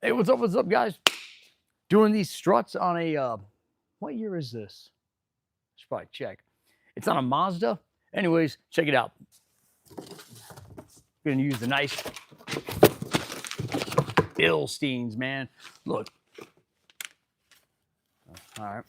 Hey, what's up, guys? Doing these struts on a, what year is this? Should probably check. It's on a Mazda. Anyways, check it out. Gonna use the nice Bilsteins, man. Look. All right.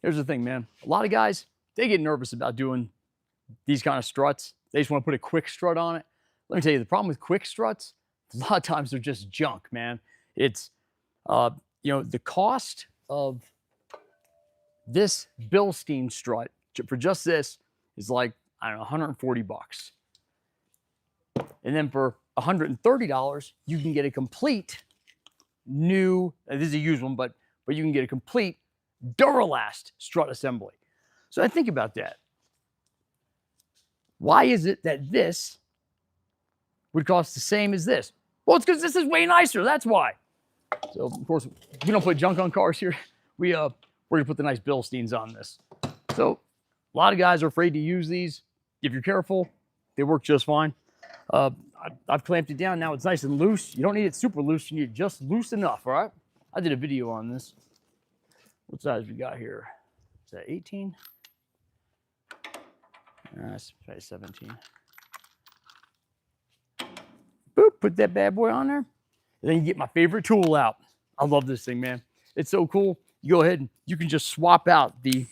Here's the thing, man. A lot of guys, they get nervous about doing these kind of struts. They just want to put a quick strut on it. Let me tell you, the problem with quick struts, a lot of times they're just junk, man. It's, the cost of this Bilstein strut for just this is like, I don't know, 140 bucks. And then for $130, you can get a complete new, this is a used one, but you can get a complete Duralast strut assembly. So I think about that. Why is it that this would cost the same as this? Well, it's because this is way nicer. That's why. So of course we don't put junk on cars here. We're gonna put the nice Bilsteins on this. So a lot of guys are afraid to use these. If you're careful, they work just fine. I've clamped it down. Now it's nice and loose. You don't need it super loose. You need it just loose enough. All right. I did a video on this. What size we got here? Is that 18? That's probably 17. Boop, put that bad boy on there. And then you get my favorite tool out. I love this thing, man. It's so cool. You go ahead and you can just swap out this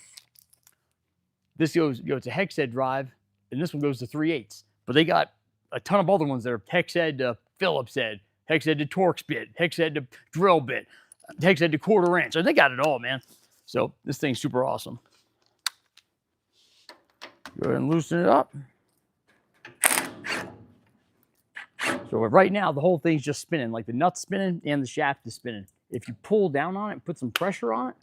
goes, it's a hex head drive, and this one goes to 3/8. But they got a ton of other ones that are hex head to Phillips head, hex head to Torx bit, hex head to drill bit, hex head to 1/4 inch. So they got it all, man. So this thing's super awesome. Go ahead and loosen it up. So right now, the whole thing's just spinning, like the nut's spinning and the shaft is spinning. If you pull down on it and put some pressure on it,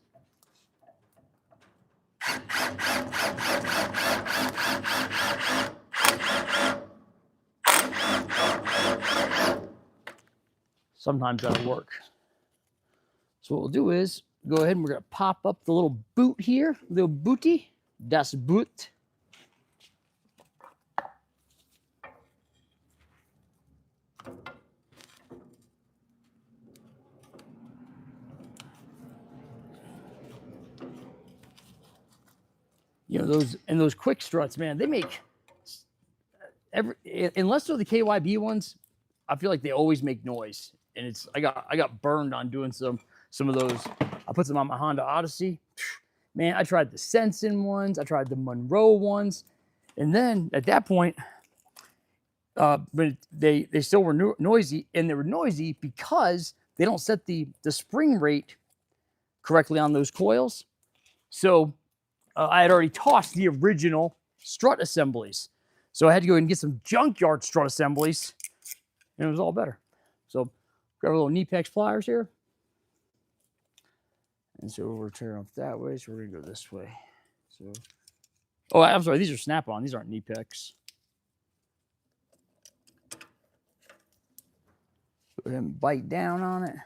sometimes that'll work. So what we'll do is go ahead and we're going to pop up the little boot here, little booty, das Boot. You know, those quick struts, man, they make unless they're the KYB ones, I feel like they always make noise. And I got burned on doing some of those. I put them on my Honda Odyssey. Man, I tried the Sensen ones, I tried the Monroe ones, and then at that point, but they still were noisy, and they were noisy because they don't set the spring rate correctly on those coils. So I had already tossed the original strut assemblies. So I had to go and get some junkyard strut assemblies, and it was all better. So grab a little Kneepex pliers here. And so we're turning off that way, so we're gonna go this way. So, oh, I'm sorry, these are snap-on, these aren't Kneepex. Go ahead and bite down on it.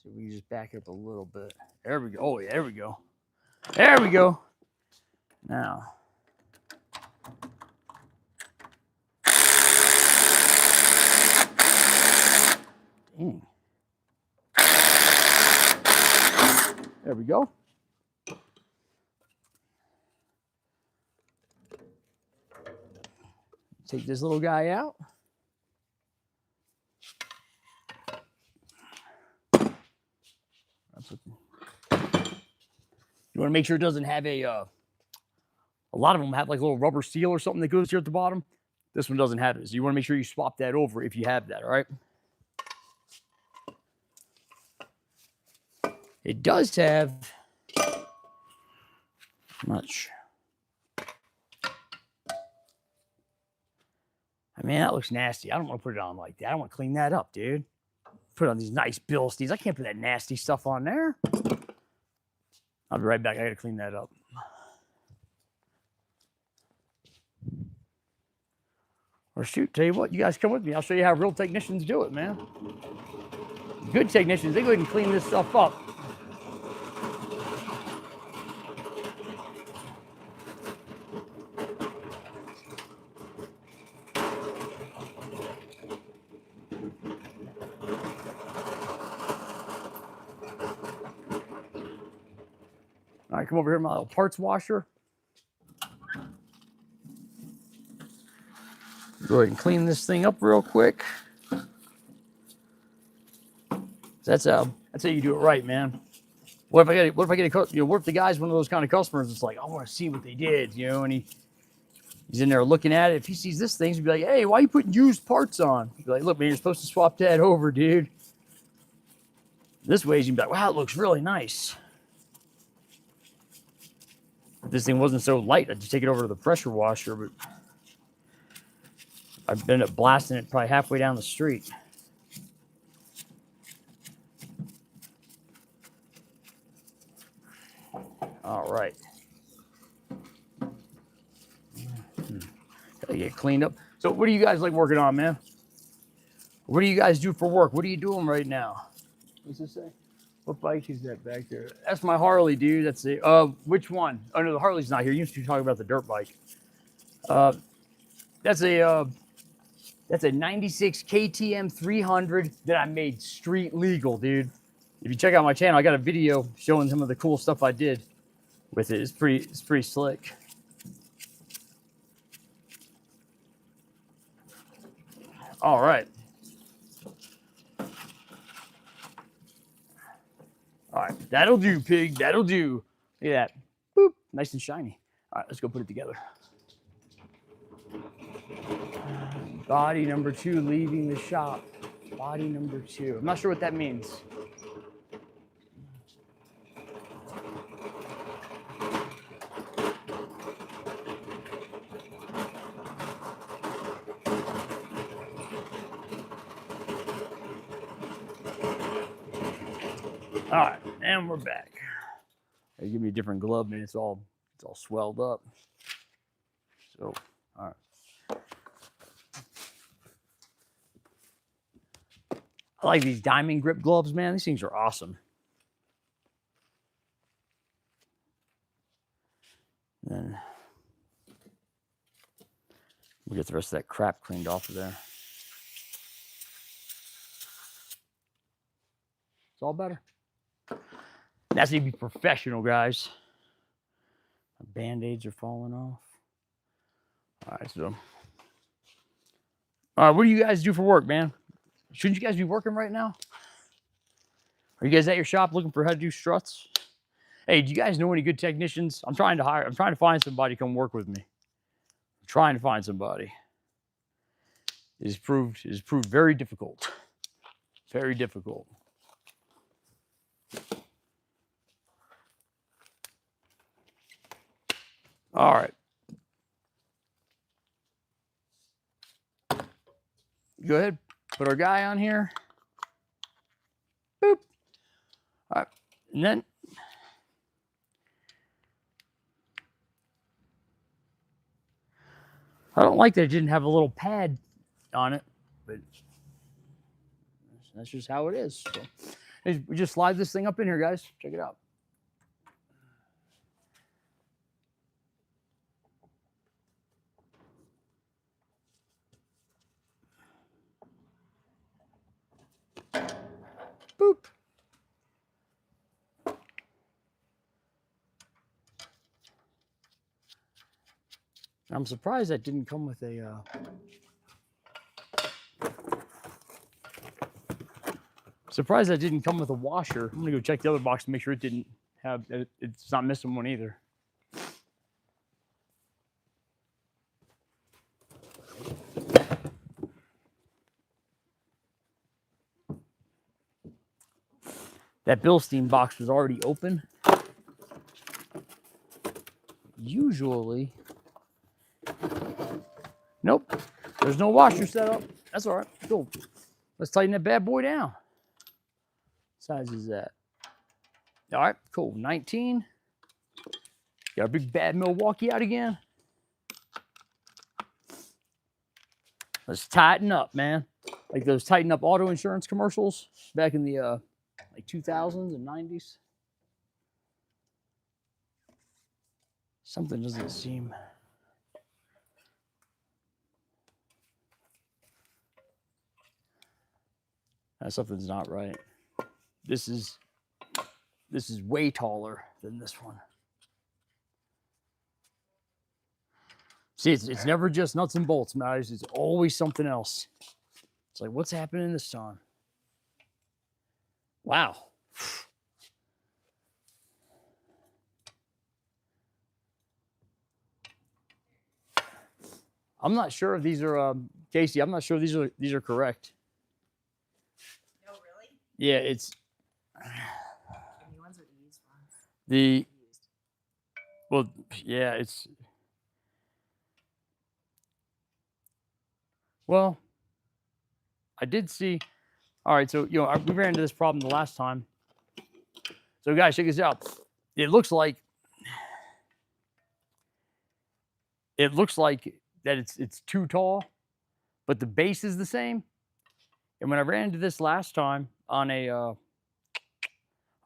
So we just back up a little bit. There we go. Oh, yeah, there we go. There we go. Now, dang. There we go. Take this little guy out. You want to make sure it doesn't have a lot of them have like a little rubber seal or something that goes here at the bottom. This one doesn't have it. So you want to make sure you swap that over if you have that, all right? It does have much. Man, that looks nasty. I don't want to put it on like that. I want to clean that up, dude. Put on these nice Bilsteins. I can't put that nasty stuff on there. I'll be right back. I got to clean that up. Or shoot, tell you what, you guys come with me. I'll show you how real technicians do it, man. Good technicians, they go ahead and clean this stuff up. All right, come over here, my little parts washer. Go ahead and clean this thing up real quick. That's how you do it right, man. What if I get what if the guy's one of those kind of customers that's like, I want to see what they did, you know, and he's in there looking at it. If he sees this thing, he'd be like, hey, why are you putting used parts on? He'd be like, look, man, you're supposed to swap that over, dude. This way, he'd be like, wow, it looks really nice. If this thing wasn't so light, I'd just take it over to the pressure washer, but I've ended up blasting it probably halfway down the street. All right. Gotta get cleaned up. So what do you guys like working on, man? What do you guys do for work? What are you doing right now? What's this say? What bike is that back there? That's my Harley, dude. That's the which one? Oh no, the Harley's not here. You used to talk about the dirt bike. That's a 96 KTM 300 that I made street legal, dude. If you check out my channel, I got a video showing some of the cool stuff I did with it. It's pretty slick. All right. All right, that'll do, pig. That'll do. Look at that. Boop. Nice and shiny. All right, let's go put it together. Body number 2 leaving the shop. Body number 2. I'm not sure what that means. All right, and we're back. They give me a different glove, and it's all swelled up. So, all right. I like these diamond grip gloves, man. These things are awesome. Then we'll get the rest of that crap cleaned off of there. It's all better. That's to be professional, guys. My Band-Aids are falling off. All right, so. All right, what do you guys do for work, man? Shouldn't you guys be working right now? Are you guys at your shop looking for how to do struts? Hey, do you guys know any good technicians? I'm trying to find somebody to come work with me. I'm trying to find somebody. It has proved very difficult. Very difficult. All right. Go ahead. Put our guy on here. Boop. All right. And then I don't like that it didn't have a little pad on it, but that's just how it is. So, we just slide this thing up in here, guys. Check it out. Boop. I'm surprised that didn't come with a washer. I'm gonna go check the other box to make sure it didn't have it's not missing one either. That Bilstein box was already open. Usually, nope. There's no washer set up. That's all right. Cool. Let's tighten that bad boy down. What size is that? All right, cool. 19. Got a big bad Milwaukee out again. Let's tighten up, man. Like those tighten up auto insurance commercials back in the like 2000s and 90s. Something doesn't seem. Something's not right. This is way taller than this one. See, it's never just nuts and bolts, man. It's always something else. It's like, what's happening this time? Wow. I'm not sure if these are Casey. I'm not sure these are correct. No, really? Yeah, it's The ones are the used ones. well, yeah, it's well. I did see. All right, so we ran into this problem the last time. So guys, check this out. It looks like that it's too tall, but the base is the same. And when I ran into this last time on a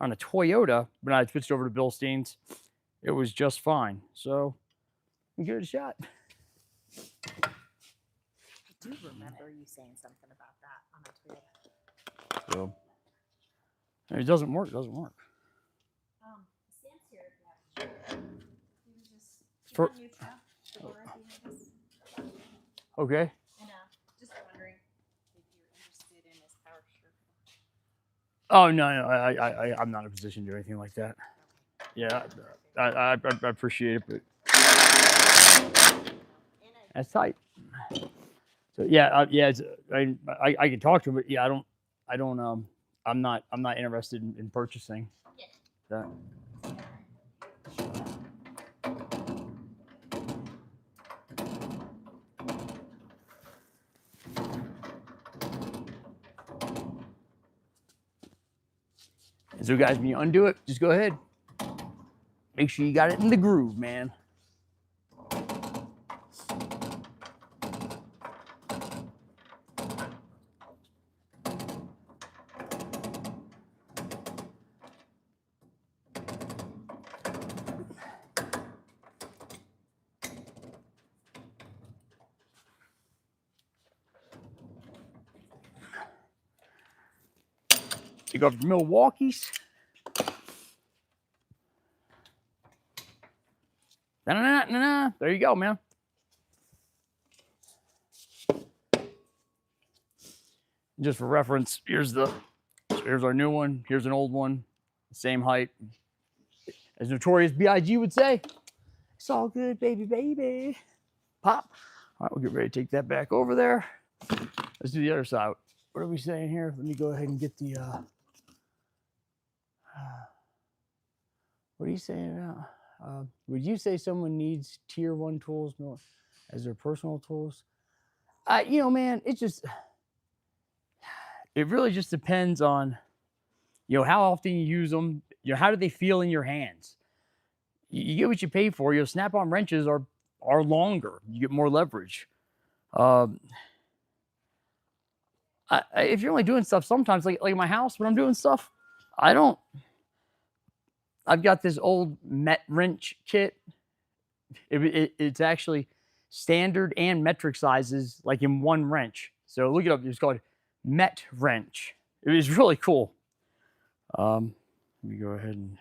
Toyota, when I switched over to Bilstein's, it was just fine. So we give it a shot. I do remember you saying something about that on a Toyota. So if it doesn't work, it doesn't work. Sam's here. Yeah. He was just For- on neutral. Okay. And just wondering if you're interested in his power shirt. Oh no, I'm not in a position to do anything like that. Yeah, I appreciate it, but that's tight. So yeah, it's, I can talk to him, but yeah, I'm not interested in purchasing that. So guys, when you undo it, just go ahead. Make sure you got it in the groove, man. You go up to Milwaukee's. There you go, man. Just for reference, here's our new one. Here's an old one, same height. As Notorious B.I.G. would say, it's all good, baby, baby. Pop. All right, we'll get ready to take that back over there. Let's do the other side. What are we saying here? Let me go ahead and get the. What are you saying about? Would you say someone needs tier 1 tools as their personal tools? Man, it really just depends on, how often you use them. How do they feel in your hands? You get what you pay for. Snap-on wrenches are longer. You get more leverage. If you're only doing stuff sometimes, like in my house, when I'm doing stuff, I've got this old Met wrench kit. It's actually standard and metric sizes, like in one wrench. So look it up. It's called Met wrench. It was really cool. Let me go ahead and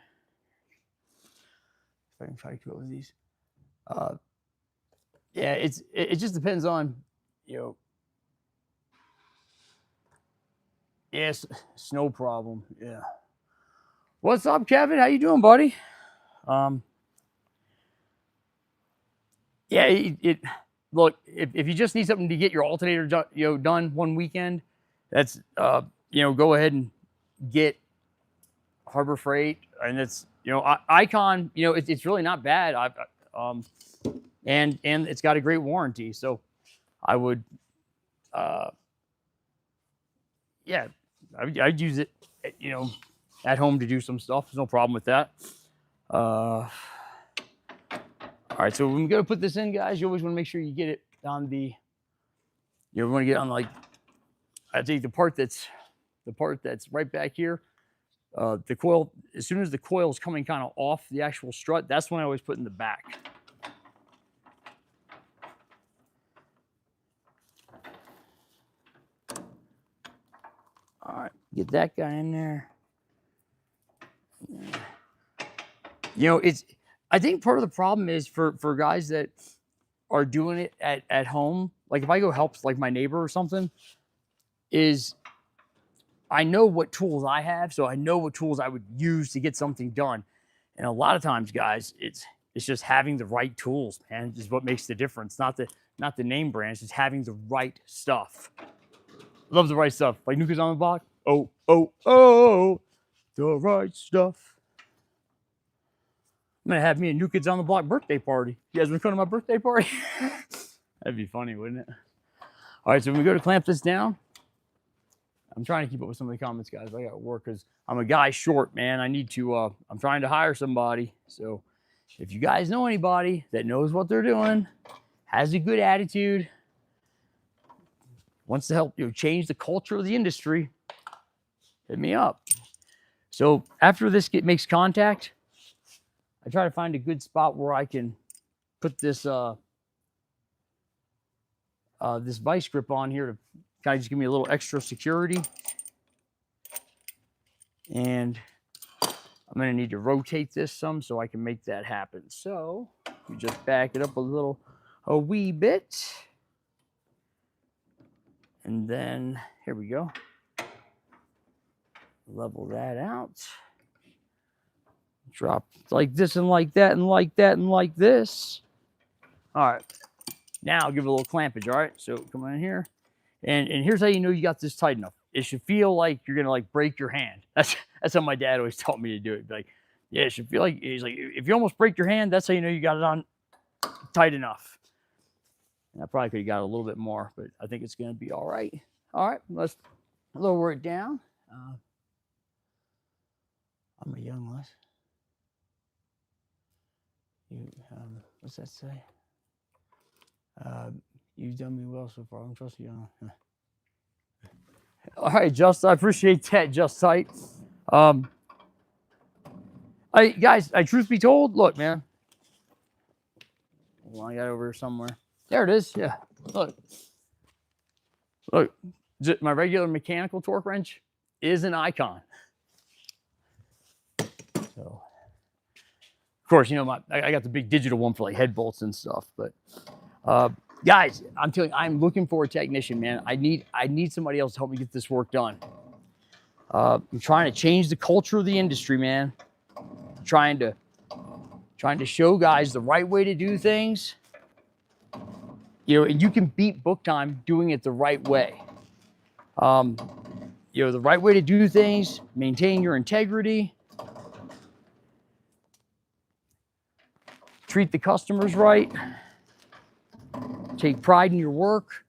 if I can try to go over these. Yeah, it just depends on, Yes, snow problem. Yeah. What's up, Kevin? How you doing, buddy? Yeah, look, if you just need something to get your alternator done one weekend, that's go ahead and get Harbor Freight, and it's Icon. It's really not bad. And it's got a great warranty, so I would Yeah, I'd use it, you know, at home to do some stuff. There's no problem with that. All right, so when we go to put this in, guys, you always want to make sure you get it on the, you want to get on, like, I think the part that's right back here. The coil, as soon as the coil is coming kind of off the actual strut, that's when I always put in the back. All right, get that guy in there. You know, I think part of the problem is for guys that are doing it at home, like if I go help like my neighbor or something, is I know what tools I have, so I know what tools I would use to get something done. And a lot of times, guys, it's just having the right tools, man, is what makes the difference. Not the name brand, it's just having the right stuff. Love the right stuff. Like Nuka's on the block. Oh, oh, oh, the right stuff. I'm gonna have me a New Kids on the Block birthday party. You guys wanna come to my birthday party? That'd be funny, wouldn't it? All right, so when we go to clamp this down, I'm trying to keep up with some of the comments, guys. I got work because I'm a guy short, man. I need to, I'm trying to hire somebody. So if you guys know anybody that knows what they're doing, has a good attitude, wants to help change the culture of the industry, hit me up. So after this makes contact, I try to find a good spot where I can put this this vice grip on here to kind of just give me a little extra security. And I'm going to need to rotate this some so I can make that happen. So you just back it up a wee bit. And then here we go. Level that out. Drop like this and like that and like that and like this. All right. Now I'll give it a little clampage. All right. So come on in here. And here's how you know you got this tight enough. It should feel like you're gonna like break your hand. That's how my dad always taught me to do it. Like, yeah, it should feel like, he's like, if you almost break your hand, that's how you know you got it on tight enough. And I probably could have got a little bit more, but I think it's gonna be all right. All right, let's lower it down. I'm a young less. What's that say? You've done me well so far. I'm trusting you. All right, Just, I appreciate that, Just Tight. Guys, truth be told, look, man. Hold on, I got it over here somewhere. There it is. Yeah, look. Look, my regular mechanical torque wrench is an Icon. So, of course, you know, I got the big digital one for like head bolts and stuff, but guys, I'm telling you, I'm looking for a technician, man. I need somebody else to help me get this work done. I'm trying to change the culture of the industry, man. I'm trying to show guys the right way to do things. You know, and you can beat book time doing it the right way. You know, the right way to do things, maintain your integrity, treat the customers right, take pride in your work.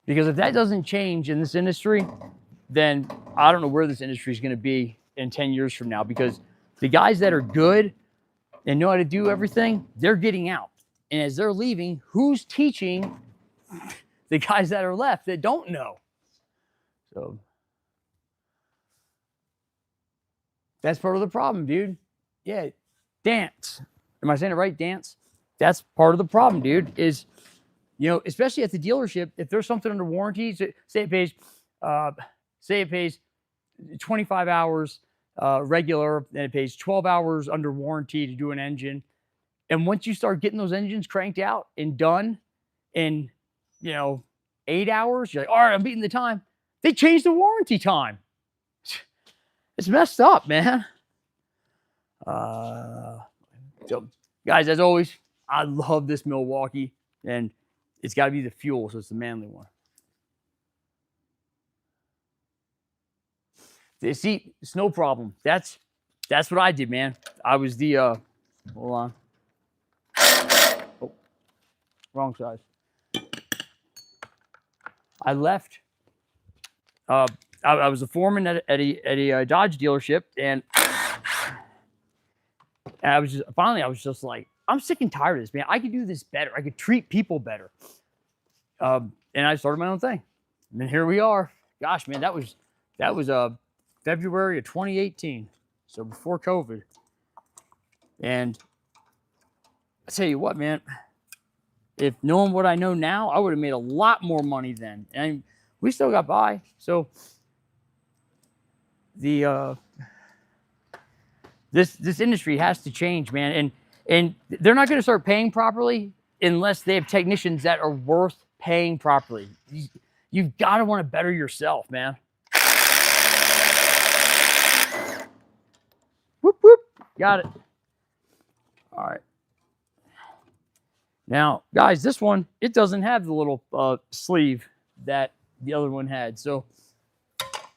Because if that doesn't change in this industry, then I don't know where this industry is going to be in 10 years from now. Because the guys that are good and know how to do everything, they're getting out. And as they're leaving, who's teaching the guys that are left that don't know? So that's part of the problem, dude. Yeah, dance. Am I saying it right? Dance. That's part of the problem, dude, is, you know, especially at the dealership, if there's something under warranty, say it pays 25 hours regular, then it pays 12 hours under warranty to do an engine. And once you start getting those engines cranked out and done in, you know, 8 hours, you're like, all right, I'm beating the time. They changed the warranty time. It's messed up, man. So, guys, as always, I love this Milwaukee, and it's got to be the fuel, so it's the manly one. The seat, it's no problem. That's what I did, man. I was the hold on. Oh, wrong side. I left. I was a foreman at a Dodge dealership, and I was just like, I'm sick and tired of this, man. I could do this better. I could treat people better. And I started my own thing. And then here we are. Gosh, man, that was February of 2018. So before COVID. And I tell you what, man, if knowing what I know now, I would have made a lot more money then. And we still got by. So the this industry has to change, man. And they're not going to start paying properly unless they have technicians that are worth paying properly. You've got to want to better yourself, man. Whoop, whoop. Got it. All right. Now, guys, this one, it doesn't have the little sleeve that the other one had. So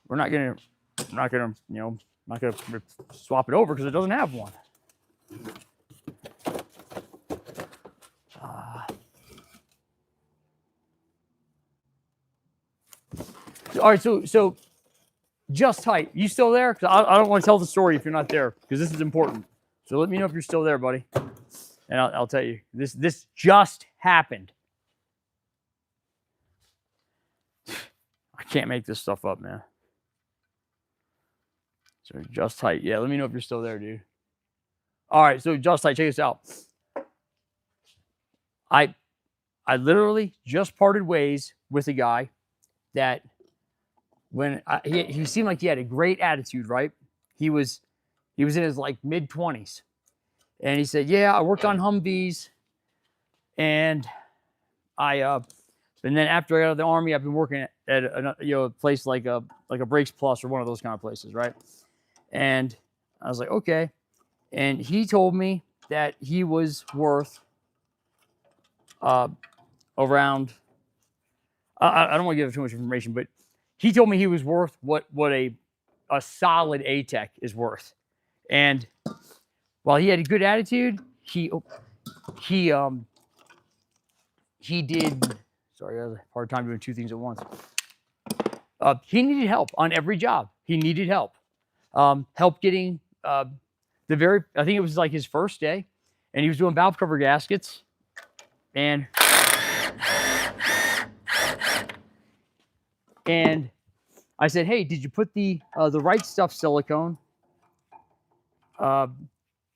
we're not gonna swap it over because it doesn't have one. All right, so just tight. You still there? Because I don't want to tell the story if you're not there, because this is important. So let me know if you're still there, buddy. And I'll tell you, this just happened. I can't make this stuff up, man. So just tight. Yeah, let me know if you're still there, dude. All right, so just tight. Check this out. I literally just parted ways with a guy that when he seemed like he had a great attitude, right? He was in his like mid-20s. And he said, yeah, I worked on Humvees, and and then after I got out of the Army, I've been working at a place like a Brakes Plus or one of those kind of places, right? And I was like, okay. And he told me that he was worth around, I don't want to give too much information, but he told me he was worth what a solid A-Tech is worth. And while he had a good attitude, he did, sorry, I had a hard time doing two things at once. He needed help on every job. He needed help. Help getting I think it was like his first day, and he was doing valve cover gaskets. And I said, hey, did you put the right stuff silicone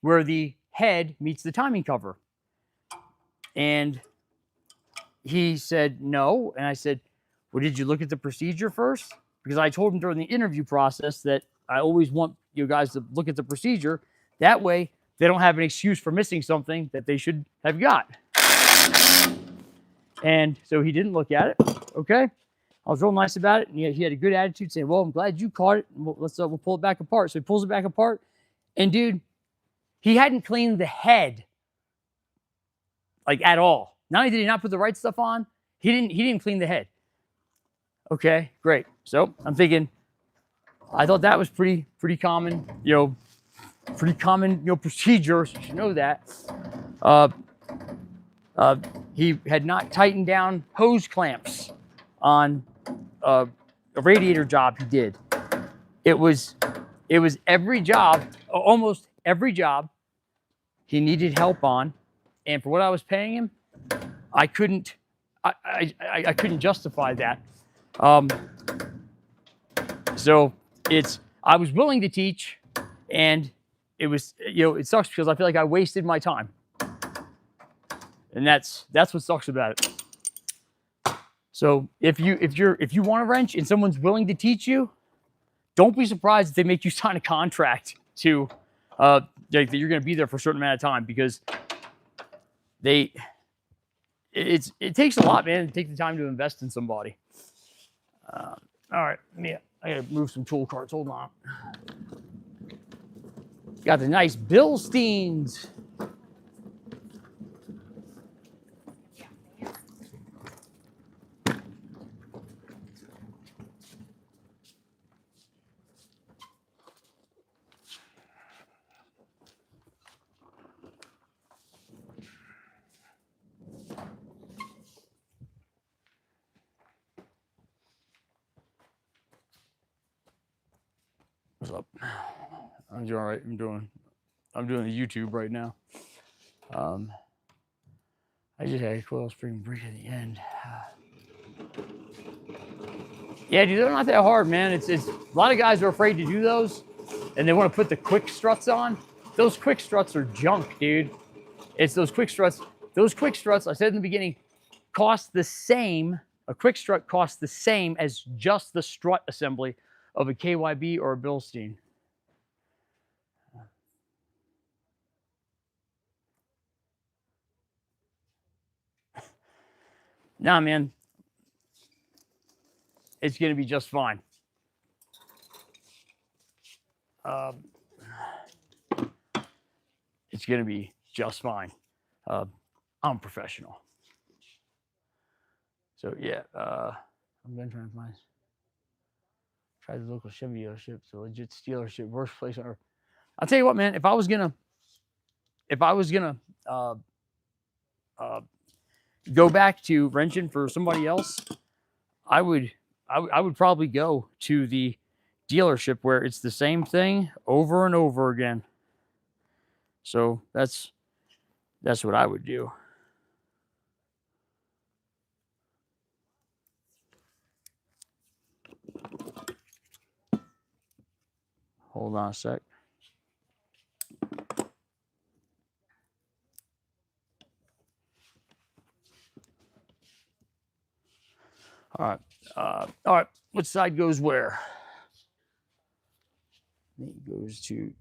where the head meets the timing cover? And he said no. And I said, well, did you look at the procedure first? Because I told him during the interview process that I always want you guys to look at the procedure. That way they don't have an excuse for missing something that they should have got. And so he didn't look at it. Okay. I was real nice about it. And he had a good attitude, saying, well, I'm glad you caught it. We'll pull it back apart. So he pulls it back apart. And dude, he hadn't cleaned the head like at all. Not only did he not put the right stuff on, he didn't clean the head. Okay, great. So I'm thinking, I thought that was pretty common, procedure. So you should know that. He had not tightened down hose clamps on a radiator job he did. It was every job, almost every job he needed help on, and for what I was paying him, I couldn't justify that. So I was willing to teach, and it was, it sucks because I feel like I wasted my time. And that's what sucks about it. So if you want a wrench and someone's willing to teach you, don't be surprised if they make you sign a contract that you're going to be there for a certain amount of time, because it takes a lot, man, to take the time to invest in somebody. All right, I got to move some tool carts. Hold on. Got the nice Bilsteins. What's up? I'm doing all right. I'm doing the YouTube right now. I just had a coil spring break at the end. Yeah, dude, they're not that hard, man. It's a lot of guys are afraid to do those, and they want to put the quick struts on. Those quick struts are junk, dude. It's those quick struts. Those quick struts, I said in the beginning, cost the same. A quick strut costs the same as just the strut assembly of a KYB or a Bilstein. Nah, man. It's going to be just fine. It's going to be just fine. I'm professional. So, yeah. I'm going to try and find... Try the local Chevy dealership. It's a legit dealership. Worst place on earth. I'll tell you what, man. If I was gonna go back to wrenching for somebody else, I would probably go to the dealership where it's the same thing over and over again. So that's what I would do. Hold on a sec. All right. Which side goes where? It goes to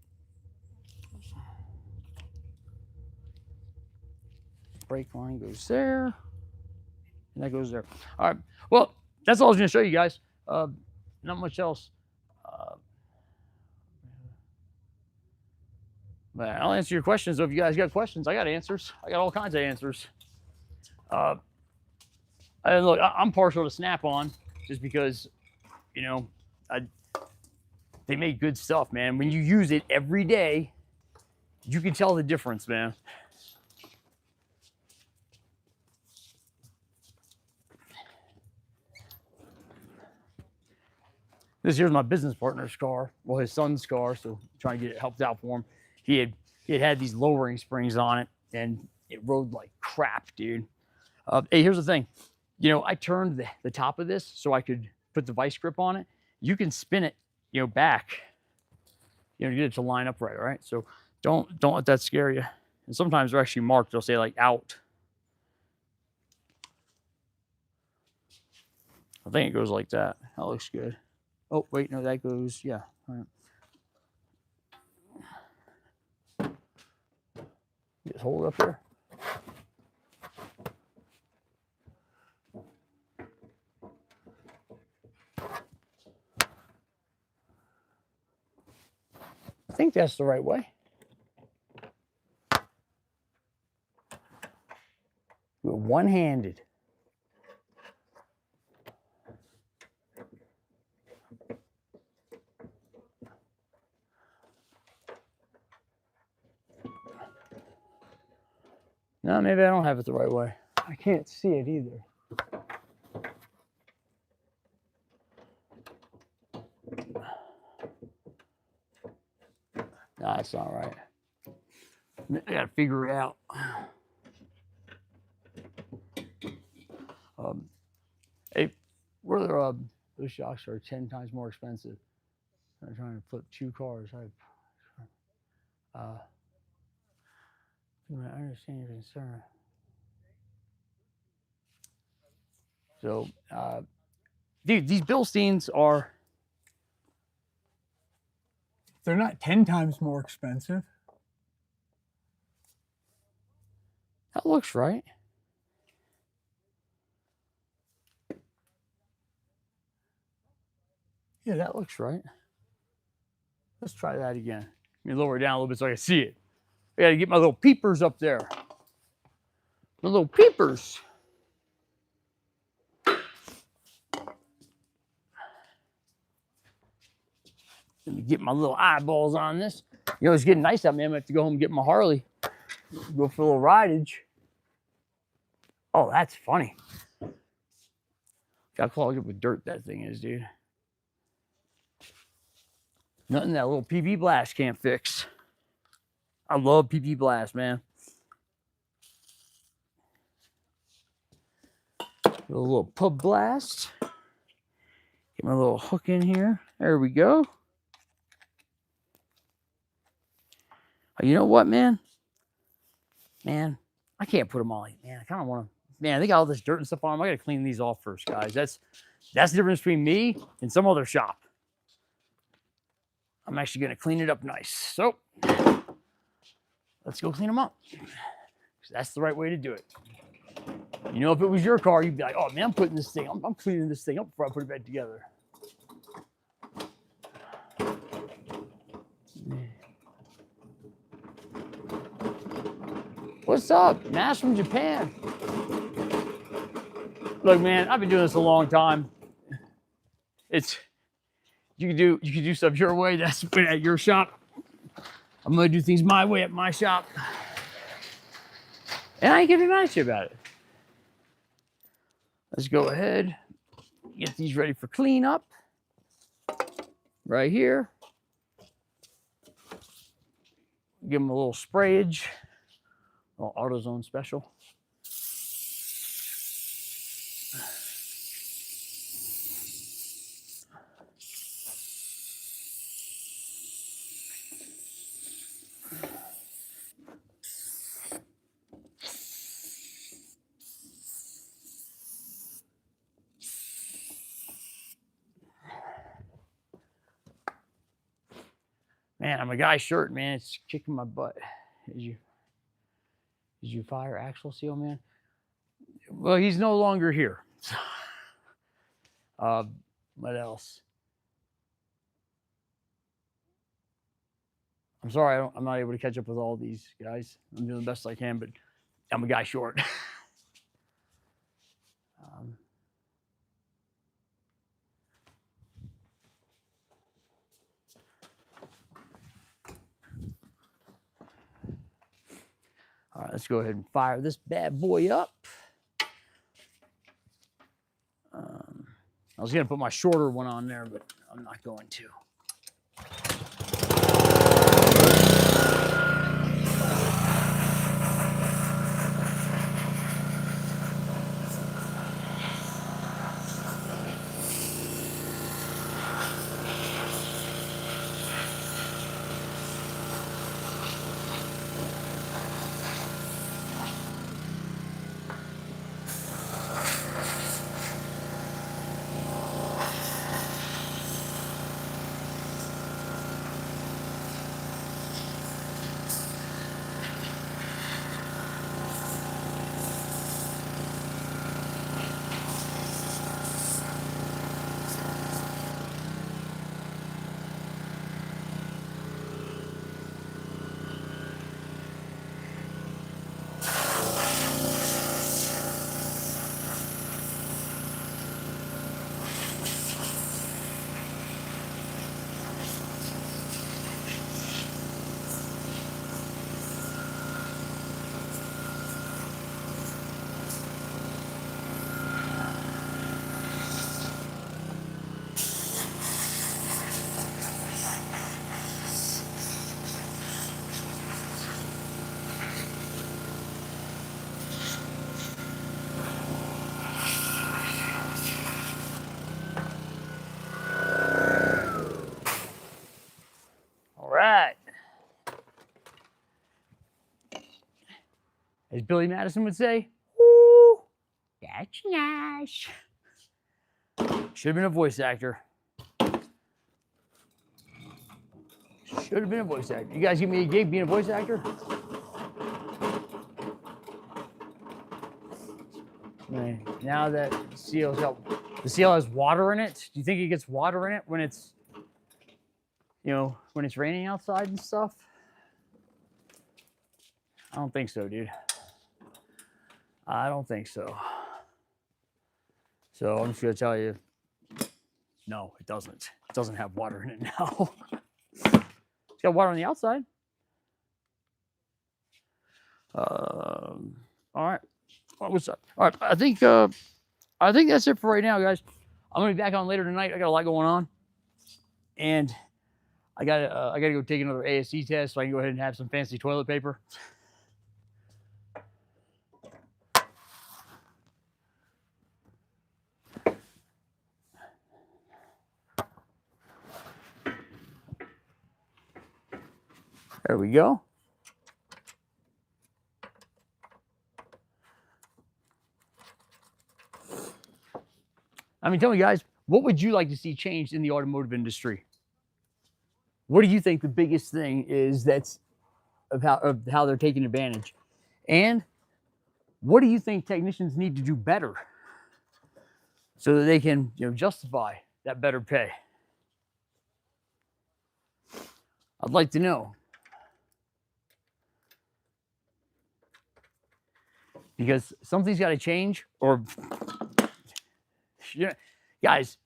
brake line goes there, and that goes there. All right. Well, that's all I was going to show you guys. Not much else. But I'll answer your questions. So if you guys got questions, I got answers. I got all kinds of answers. And look, I'm partial to Snap-on just because, you know, they make good stuff, man. When you use it every day, you can tell the difference, man. Here's my business partner's car. Well, his son's car, so trying to get it helped out for him. He had these lowering springs on it, and it rode like crap, dude. Hey, here's the thing. You know, I turned the top of this so I could put the vice grip on it. You can spin it, you know, back, you know, to get it to line up right, all right? So don't let that scare you. And sometimes they're actually marked. They'll say like out. I think it goes like that. That looks good. Oh, wait, no, that goes, yeah. All right. Just hold it up there. I think that's the right way. We're one-handed. No, maybe I don't have it the right way. I can't see it either. No, that's not right. I gotta figure it out. Hey, those shocks are 10 times more expensive. I'm trying to flip two cars. I understand your concern. So, dude, these Bilsteins are... They're not 10 times more expensive. That looks right. Yeah, that looks right. Let's try that again. Let me lower it down a little bit so I can see it. I gotta get my little peepers up there. My little peepers. Let me get my little eyeballs on this. You know, it's getting nice out, man. I'm gonna have to go home and get my Harley. Go for a little rideage. Oh, that's funny. Got clogged up with dirt, that thing is, dude. Nothing that little PP blast can't fix. I love PP blast, man. A little pub blast. Get my little hook in here. There we go. Oh, you know what, man? Man, I can't put them all in. Man, I kind of want to. Man, they got all this dirt and stuff on them. I got to clean these off first, guys. That's the difference between me and some other shop. I'm actually going to clean it up nice. So let's go clean them up. That's the right way to do it. You know, if it was your car, you'd be like, oh, man, I'm putting this thing, I'm cleaning this thing up before I put it back together. What's up? Mass from Japan. Look, man, I've been doing this a long time. You can do stuff your way. That's at your shop. I'm gonna do things my way at my shop. And I ain't gonna be mad at you about it. Let's go ahead, get these ready for cleanup. Right here. Give them a little sprayage. A little AutoZone special. Man, I'm a guy's shirt, man. It's kicking my butt. Did you fire axle seal, man? Well, he's no longer here. What else? I'm sorry, I'm not able to catch up with all these guys. I'm doing the best I can, but I'm a guy short. All right, let's go ahead and fire this bad boy up. I was going to put my shorter one on there, but I'm not going to. As Billy Madison would say, "Ooh, that's nice." Should have been a voice actor. Should have been a voice actor. You guys give me a gig being a voice actor? Man, now that the seal has water in it. Do you think it gets water in it when it's, when it's raining outside and stuff? I don't think so, dude. I don't think so. So I'm just gonna tell you, no, it doesn't. It doesn't have water in it now. It's got water on the outside. All right. What's up? All right. I think that's it for right now, guys. I'm gonna be back on later tonight. I got a lot going on, and I gotta go take another ASC test so I can go ahead and have some fancy toilet paper. There we go. I mean, tell me, guys, what would you like to see changed in the automotive industry? What do you think the biggest thing is that's of how they're taking advantage? And what do you think technicians need to do better so that they can, justify that better pay? I'd like to know. Because something's got to change, or guys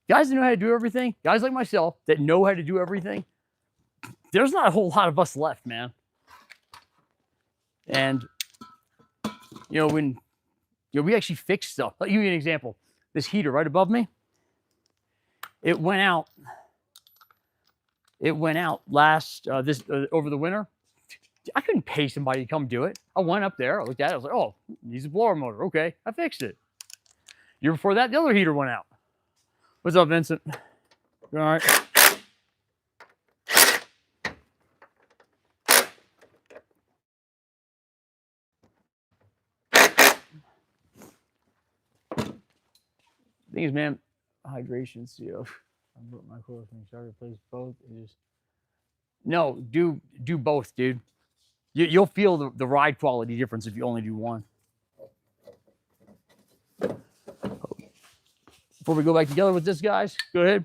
that know how to do everything, guys like myself that know how to do everything, there's not a whole lot of us left, man. And when we actually fix stuff. I'll give you an example. This heater right above me, it went out. It went out last over the winter. I couldn't pay somebody to come do it. I went up there, I looked at it, I was like, oh, needs a blower motor. Okay, I fixed it. Year before that, the other heater went out. What's up, Vincent? You all right? Thing is, man, hydration, I put my coil thing, sorry, replace both. No, do both, dude. You'll feel the ride quality difference if you only do one. Before we go back together with this, guys, go ahead,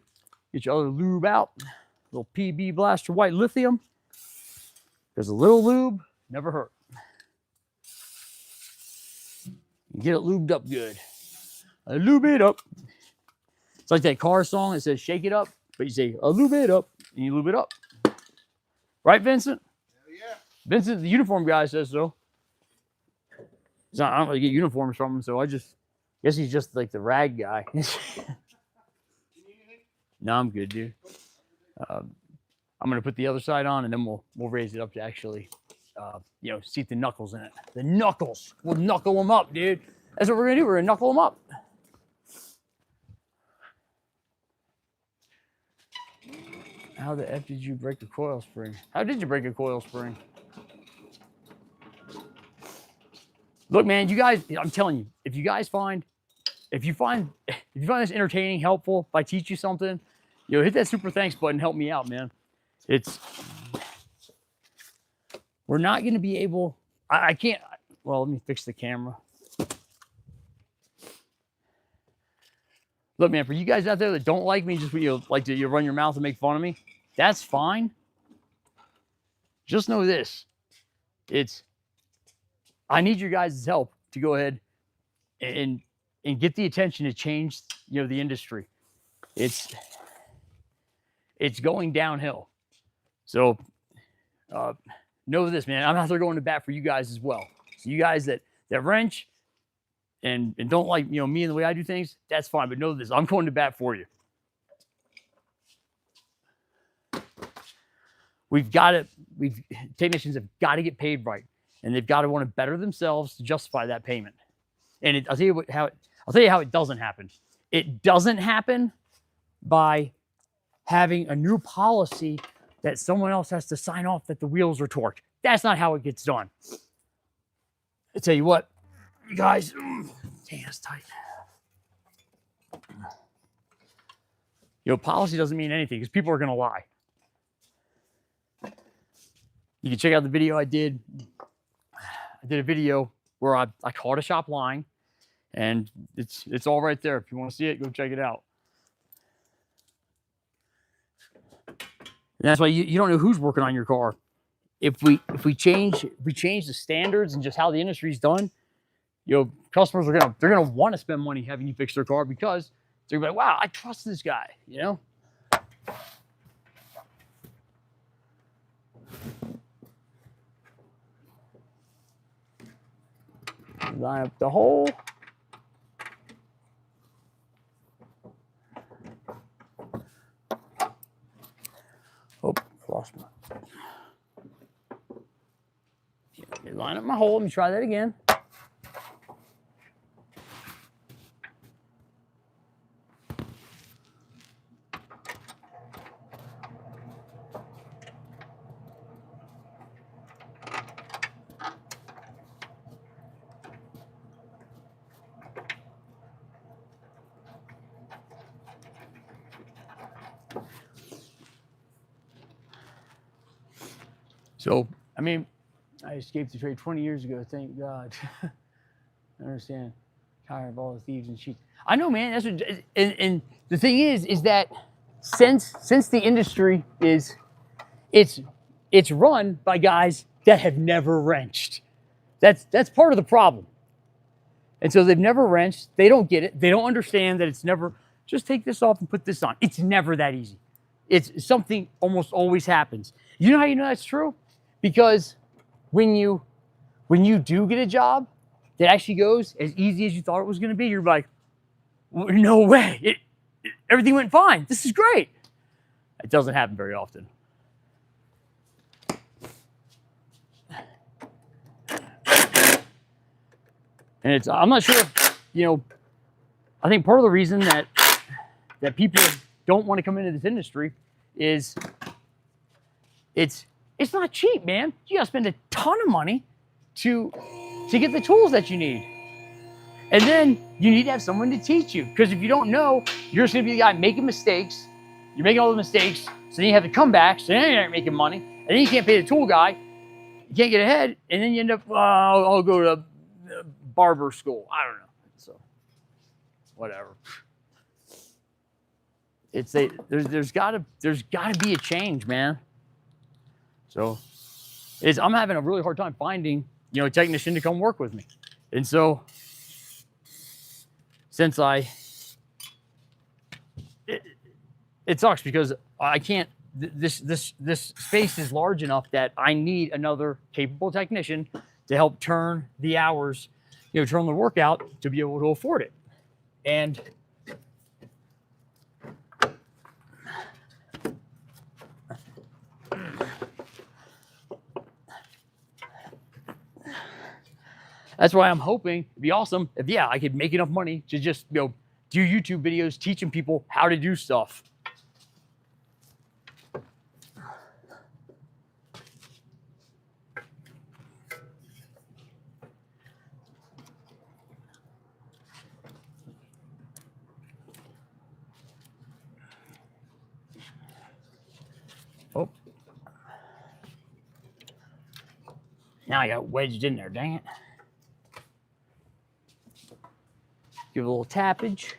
get your other lube out. A little PB Blaster White Lithium. Because a little lube never hurt. You get it lubed up good. Lube it up. It's like that car song that says shake it up, but you say lube it up, and you lube it up. Right, Vincent? Yeah. Vincent, the uniform guy, says so. I don't really get uniforms from him, so I guess he's just like the rag guy. No, I'm good, dude. I'm gonna put the other side on, and then we'll raise it up to actually, seat the knuckles in it. The knuckles. We'll knuckle them up, dude. That's what we're gonna do. We're gonna knuckle them up. How the F did you break the coil spring? How did you break a coil spring? Look, man, you guys, I'm telling you, if you find this entertaining, helpful, if I teach you something, hit that super thanks button, help me out, man. We're not going to be able, I can't, well, let me fix the camera. Look, man, for you guys out there that don't like me, just like to run your mouth and make fun of me, that's fine. Just know this. I need your guys' help to go ahead and get the attention to change, the industry. It's going downhill. So know this, man. I'm out there going to bat for you guys as well. So you guys that wrench and don't like me and the way I do things, that's fine. But know this, I'm going to bat for you. Technicians have got to get paid right, and they've got to want to better themselves to justify that payment. And I'll tell you how it doesn't happen. It doesn't happen by having a new policy that someone else has to sign off that the wheels are torqued. That's not how it gets done. I tell you what, you guys, dang, that's tight. Policy doesn't mean anything because people are going to lie. You can check out the video I did. I did a video where I caught a shop lying, and it's all right there. If you want to see it, go check it out. And that's why you don't know who's working on your car. If we change the standards and just how the industry's done, customers are gonna want to spend money having you fix their car because they're gonna be like, wow, I trust this guy, Line up the hole. Oh, line up my hole. Let me try that again. So, I mean, I escaped the trade 20 years ago, thank God. I understand. Tired of all the thieves and cheats. I know, man. That's what, and the thing is that since the industry is, it's run by guys that have never wrenched. That's part of the problem. And so they've never wrenched. They don't get it. They don't understand that it's never, just take this off and put this on. It's never that easy. It's something almost always happens. You know how you know that's true? Because when you do get a job that actually goes as easy as you thought it was going to be, you're like, no way. Everything went fine. This is great. It doesn't happen very often. And I'm not sure, you know, I think part of the reason that people don't want to come into this industry is it's not cheap, man. You gotta spend a ton of money to get the tools that you need. And then you need to have someone to teach you. Because if you don't know, you're just gonna be the guy making mistakes. You're making all the mistakes, so then you have to come back, so then you aren't making money, and then you can't pay the tool guy, you can't get ahead, and then you end up, I'll go to barber school. I don't know. So whatever. There's gotta be a change, man. So I'm having a really hard time finding, you know, a technician to come work with me. And so since it sucks because I can't, this space is large enough that I need another capable technician to help turn the hours, you know, turn the workout to be able to afford it. And that's why I'm hoping it'd be awesome if, yeah, I could make enough money to just, you know, do YouTube videos teaching people how to do stuff. Oh. Now I got wedged in there, dang it. Give it a little tappage.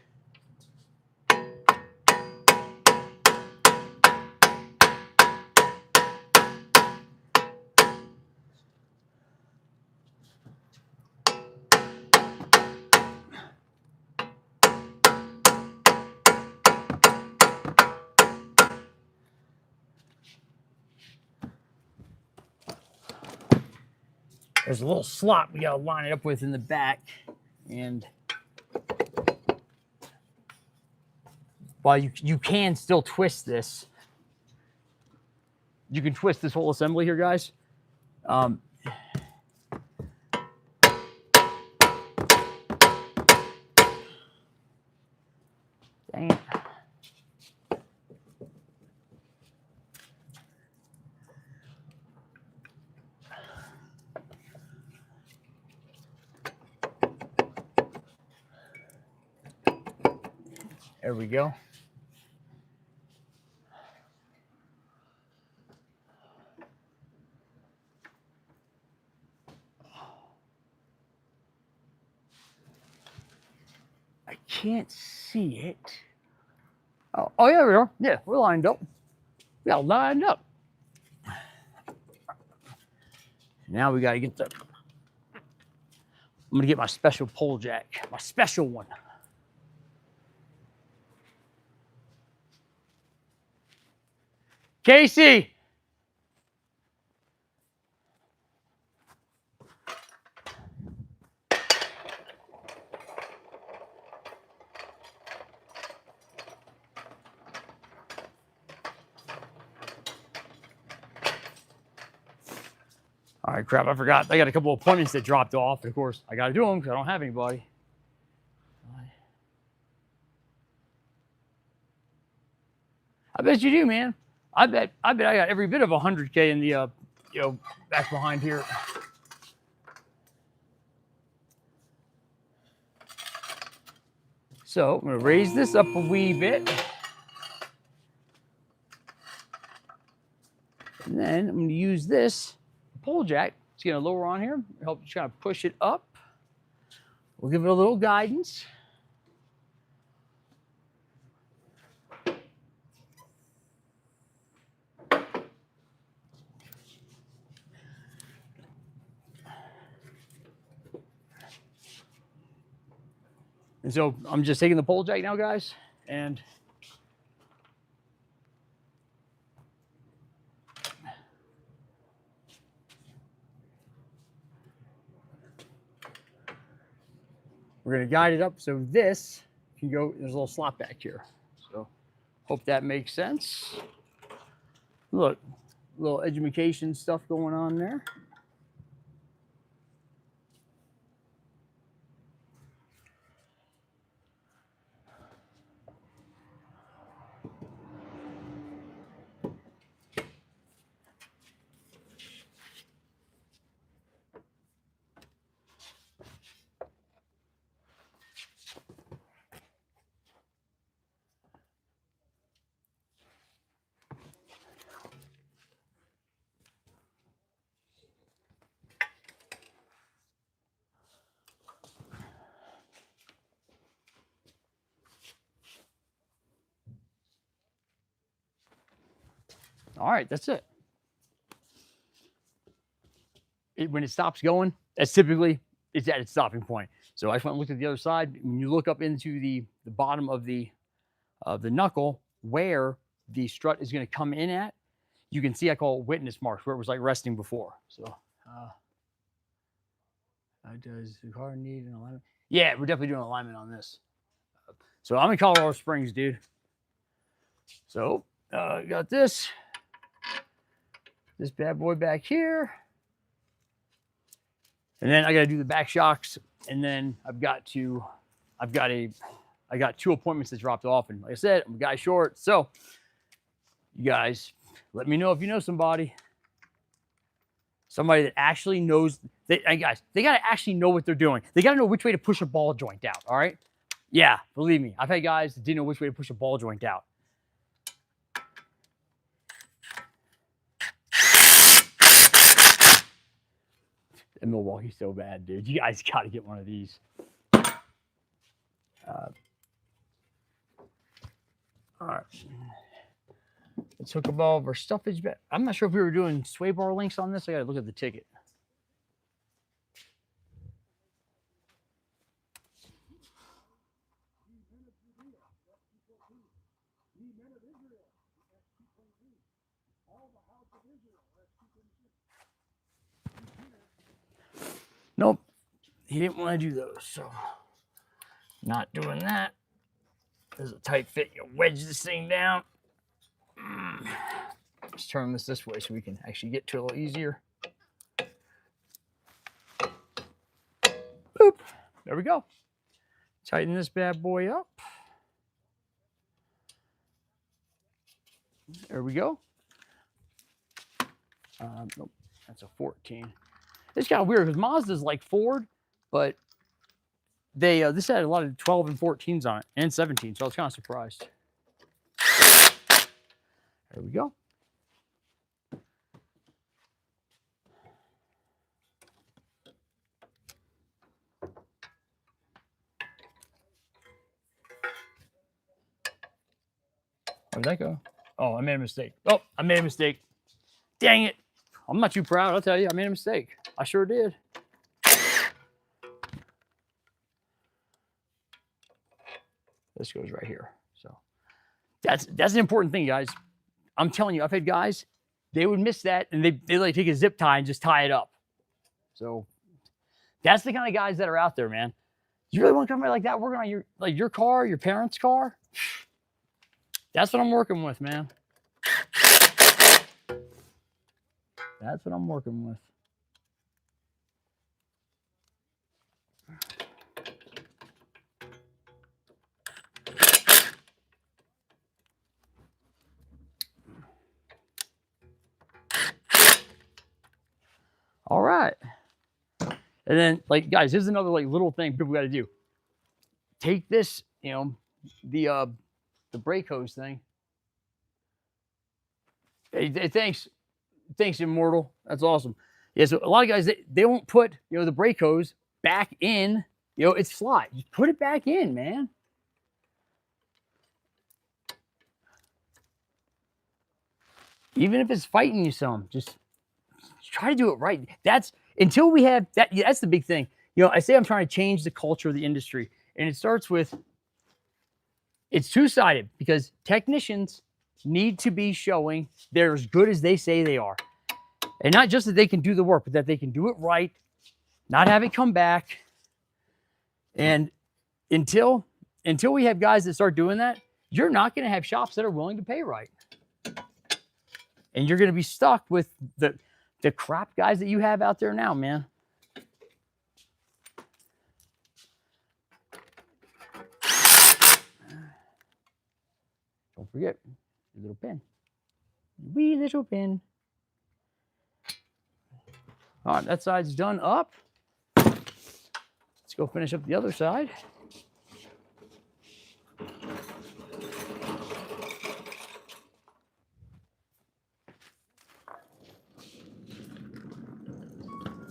There's a little slot we gotta line it up with in the back. And while you can still twist this, you can twist this whole assembly here, guys. Dang it. There we go. I can't see it. Oh, yeah, we are. Yeah, we're lined up. We got lined up. Now we got to get the, I'm going to get my special pole jack, my special one. Casey. All right, crap, I forgot. I got a couple of appointments that dropped off. Of course, I got to do them because I don't have anybody. I bet you do, man. I bet I got every bit of 100K in the, back behind here. So I'm gonna raise this up a wee bit. And then I'm gonna use this pole jack. It's gonna lower on here, help you try to push it up. We'll give it a little guidance. And so I'm just taking the pole jack now, guys, and we're gonna guide it up so this can go, there's a little slot back here. So hope that makes sense. Look, little education stuff going on there. All right, that's it. When it stops going, that's typically, it's at its stopping point. So I just went and looked at the other side. When you look up into the bottom of the knuckle where the strut is going to come in at, you can see I call it witness marks where it was like resting before. So does the car need an alignment? Yeah, we're definitely doing alignment on this. So I'm in Colorado Springs, dude. So got this bad boy back here. And then I got to do the back shocks. And then I got 2 appointments that dropped off. And like I said, I'm a guy short. So you guys, let me know if you know somebody that actually knows. Guys, they got to actually know what they're doing. They got to know which way to push a ball joint out. All right. Yeah, believe me. I've had guys that didn't know which way to push a ball joint out. And Milwaukee's so bad, dude. You guys got to get one of these. All right. Let's hook up all of our stuffage back. I'm not sure if we were doing sway bar links on this. I got to look at the ticket. Nope, he didn't want to do those, so not doing that. There's a tight fit. You wedge this thing down. Let's turn this way so we can actually get to it a little easier. Boop. There we go. Tighten this bad boy up. There we go. Nope, that's a 14. It's kind of weird because Mazda's like Ford, but they this had a lot of 12 and 14s on it and 17, so I was kind of surprised. There we go. Where'd that go? Oh, I made a mistake. Oh, I made a mistake. Dang it. I'm not too proud. I'll tell you, I made a mistake. I sure did. This goes right here. So that's an important thing, guys. I'm telling you, I've had guys, they would miss that and they like take a zip tie and just tie it up. So that's the kind of guys that are out there, man. You really want to come here like that, working on your car, your parents' car? That's what I'm working with, man. That's what I'm working with. All right. And then, like, guys, here's another like little thing people got to do. Take this, you know, the brake hose thing. Hey, thanks, Immortal. That's awesome. Yeah, so a lot of guys they won't put, you know, the brake hose back in, you know, its slot. Just put it back in, man. Even if it's fighting you some, just try to do it right. That's until we have that. Yeah, that's the big thing. You know, I say I'm trying to change the culture of the industry, and it starts with it's two-sided because technicians need to be showing they're as good as they say they are, and not just that they can do the work, but that they can do it right, not have it come back. And until we have guys that start doing that, you're not going to have shops that are willing to pay right. And you're going to be stuck with the crap guys that you have out there now, man. Don't forget your little pin. Wee little pin. All right, that side's done up. Let's go finish up the other side.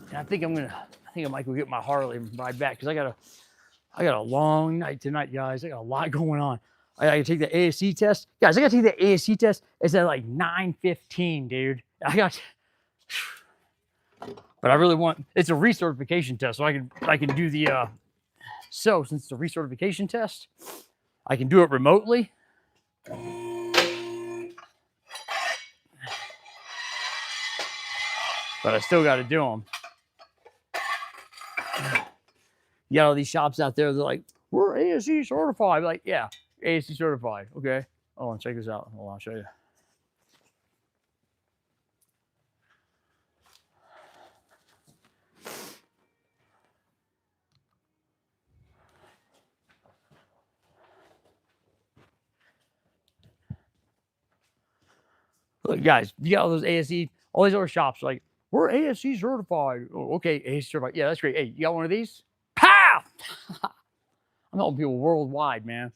And I think I might go get my Harley and ride back because I got a long night tonight, guys. I got a lot going on. I gotta take the ASC test. Guys, I gotta take the ASC test. It's at like 9:15, dude. But I really want, it's a recertification test, so I can do the so since it's a recertification test, I can do it remotely. But I still got to do them. You got all these shops out there, they're like, we're ASC certified. I'm like, yeah, ASC certified. Okay. Oh, and check this out. Hold on, I'll show you. Look, guys, you got all those ASC, all these other shops like, we're ASC certified. Oh, okay, ASC certified. Yeah, that's great. Hey, you got one of these? Pow! I'm helping people worldwide, man.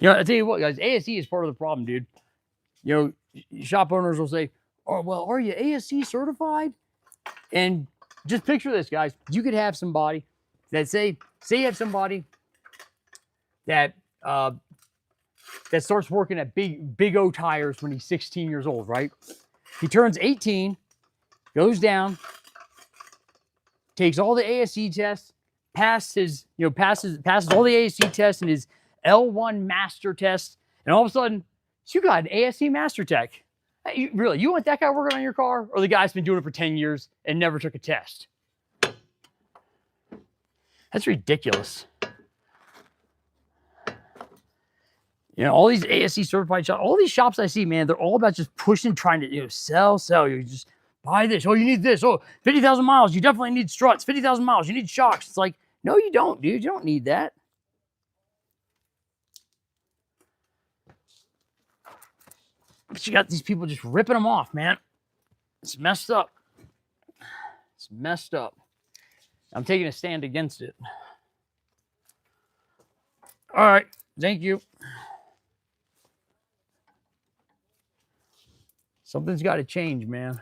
You know, I tell you what, guys, ASC is part of the problem, dude. You know, shop owners will say, oh, well, are you ASC certified? And just picture this, guys. You could have somebody that say you have somebody that that starts working at Big O Tires when he's 16 years old, right? He turns 18, goes down, takes all the ASC tests, passes all the ASC tests and his L1 master test, and all of a sudden, you got an ASC master tech. Hey, you want that guy working on your car, or the guy's been doing it for 10 years and never took a test? That's ridiculous. You know, all these ASC certified shops, all these shops I see, man, they're all about just pushing, trying to, you know, sell. You just buy this. Oh, you need this. Oh, 50,000 miles. You definitely need struts. 50,000 miles. You need shocks. It's like, no, you don't, dude. You don't need that. But you got these people just ripping them off, man. It's messed up. It's messed up. I'm taking a stand against it. All right. Thank you. Something's got to change, man.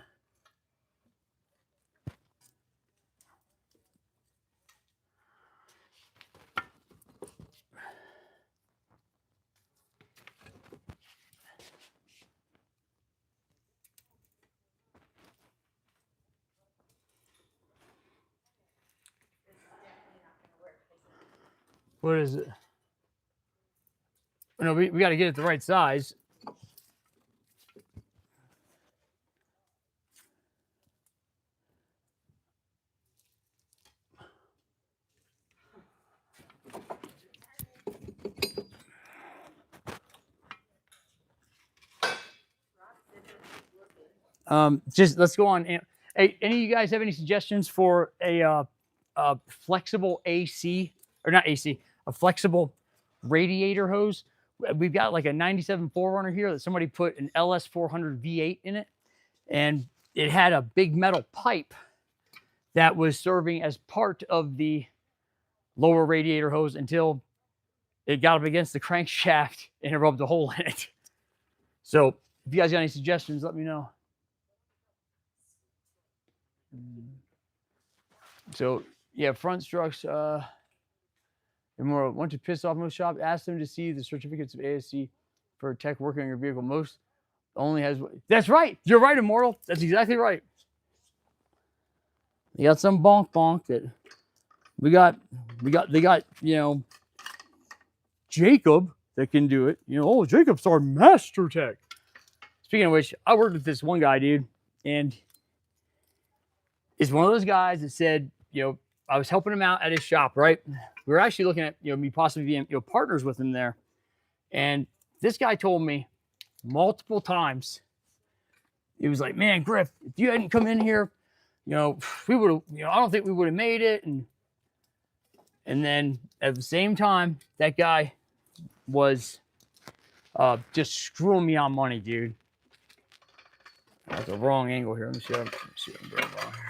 What is it? No, we got to get it the right size. Just let's go on. Hey, any of you guys have any suggestions for a flexible AC or not AC, a flexible radiator hose? We've got like a 97 4Runner here that somebody put an LS 400 V8 in it, and it had a big metal pipe that was serving as part of the lower radiator hose until it got up against the crankshaft and it rubbed a hole in it. So if you guys got any suggestions, let me know. So yeah, front struts. More went to piss off most shop. Asked them to see the certificates of ASC for a tech working on your vehicle. Most only has. That's right. You're right, Immortal. That's exactly right. They got some bonk that they got, you know, Jacob that can do it. You know, oh, Jacob's our master tech. Speaking of which, I worked with this one guy, dude, and it's one of those guys that said, you know, I was helping him out at his shop, right? We were actually looking at, you know, me possibly being, you know, partners with him there. And this guy told me multiple times, he was like, man, Griff, if you hadn't come in here, you know, we would have, you know, I don't think we would have made it. And then at the same time, that guy was just screwing me on money, dude. That's the wrong angle here. Let me see what I'm doing wrong here.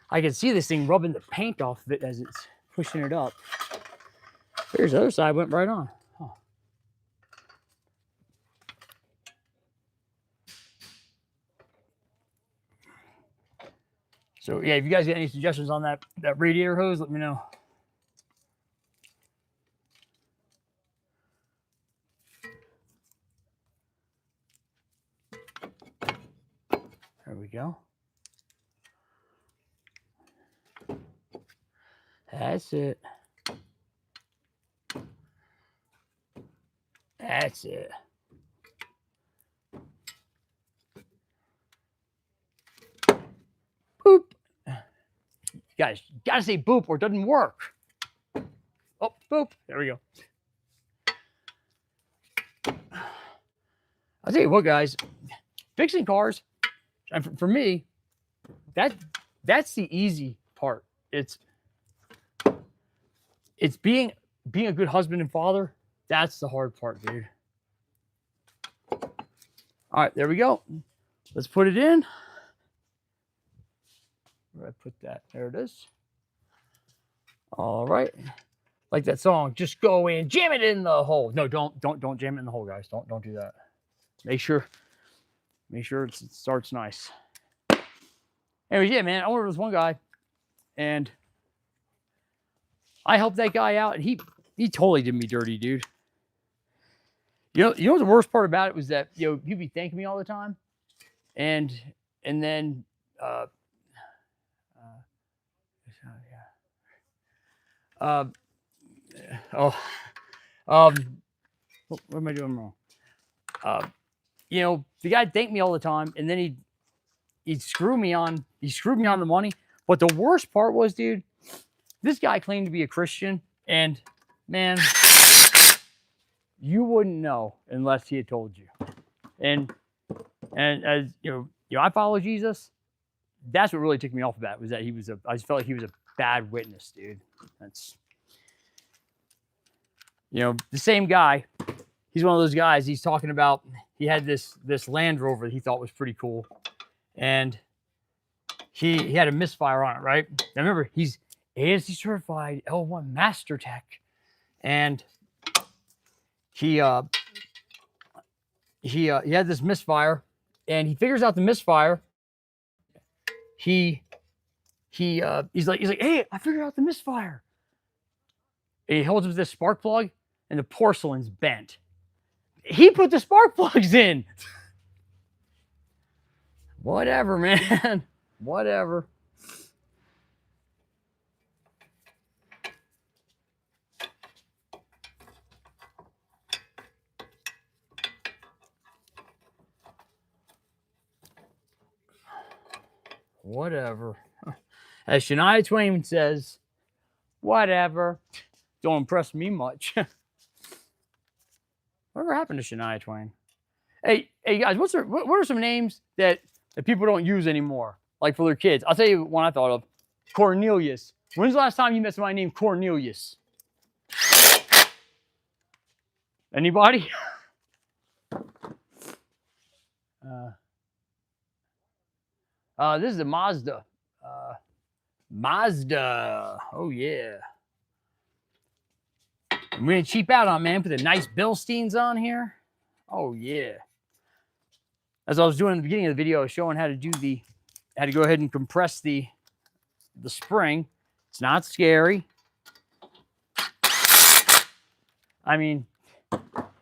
I can see this thing rubbing the paint off of it as it's pushing it up. Here's the other side, went right on. Huh. So yeah, if you guys got any suggestions on that radiator hose, let me know. There we go. That's it. That's it. Boop. Guys, you gotta say boop or it doesn't work. Oh, boop. There we go. I'll tell you what, guys, fixing cars, and for me, that's the easy part. It's being a good husband and father. That's the hard part, dude. All right, there we go. Let's put it in. Where did I put that? There it is. All right. Like that song, just go in, jam it in the hole. No, don't jam it in the hole, guys. Don't do that. Make sure it starts nice. Anyways, yeah, man, I went with this one guy, and I helped that guy out, and he totally did me dirty, dude. You know what the worst part about it was that, you know, he'd be thanking me all the time, and then what am I doing wrong? You know, the guy thanked me all the time, and then he'd screw me on the money. But the worst part was, dude, this guy claimed to be a Christian, and man, you wouldn't know unless he had told you. And as you know, I follow Jesus. That's what really took me off of that, was that I just felt like he was a bad witness, dude. That's, you know, the same guy. He's one of those guys. He's talking about, he had this Land Rover that he thought was pretty cool, and he had a misfire on it, right? Now remember, he's ASC certified L1 Master Tech, and he had this misfire, and he figures out the misfire. He's like, hey, I figured out the misfire. And he holds up this spark plug, and the porcelain's bent. He put the spark plugs in. Whatever, man. Whatever. Whatever. As Shania Twain says, whatever. Don't impress me much. Whatever happened to Shania Twain? Hey guys, what are some names that people don't use anymore? Like for their kids. I'll tell you one I thought of. Cornelius. When's the last time you met somebody named Cornelius? Anybody? This is a Mazda. Mazda. Oh, yeah. I'm going to cheap out on, man. Put the nice Bilsteins on here. Oh, yeah. As I was doing at the beginning of the video, I was showing how to do how to go ahead and compress the spring. It's not scary. I mean,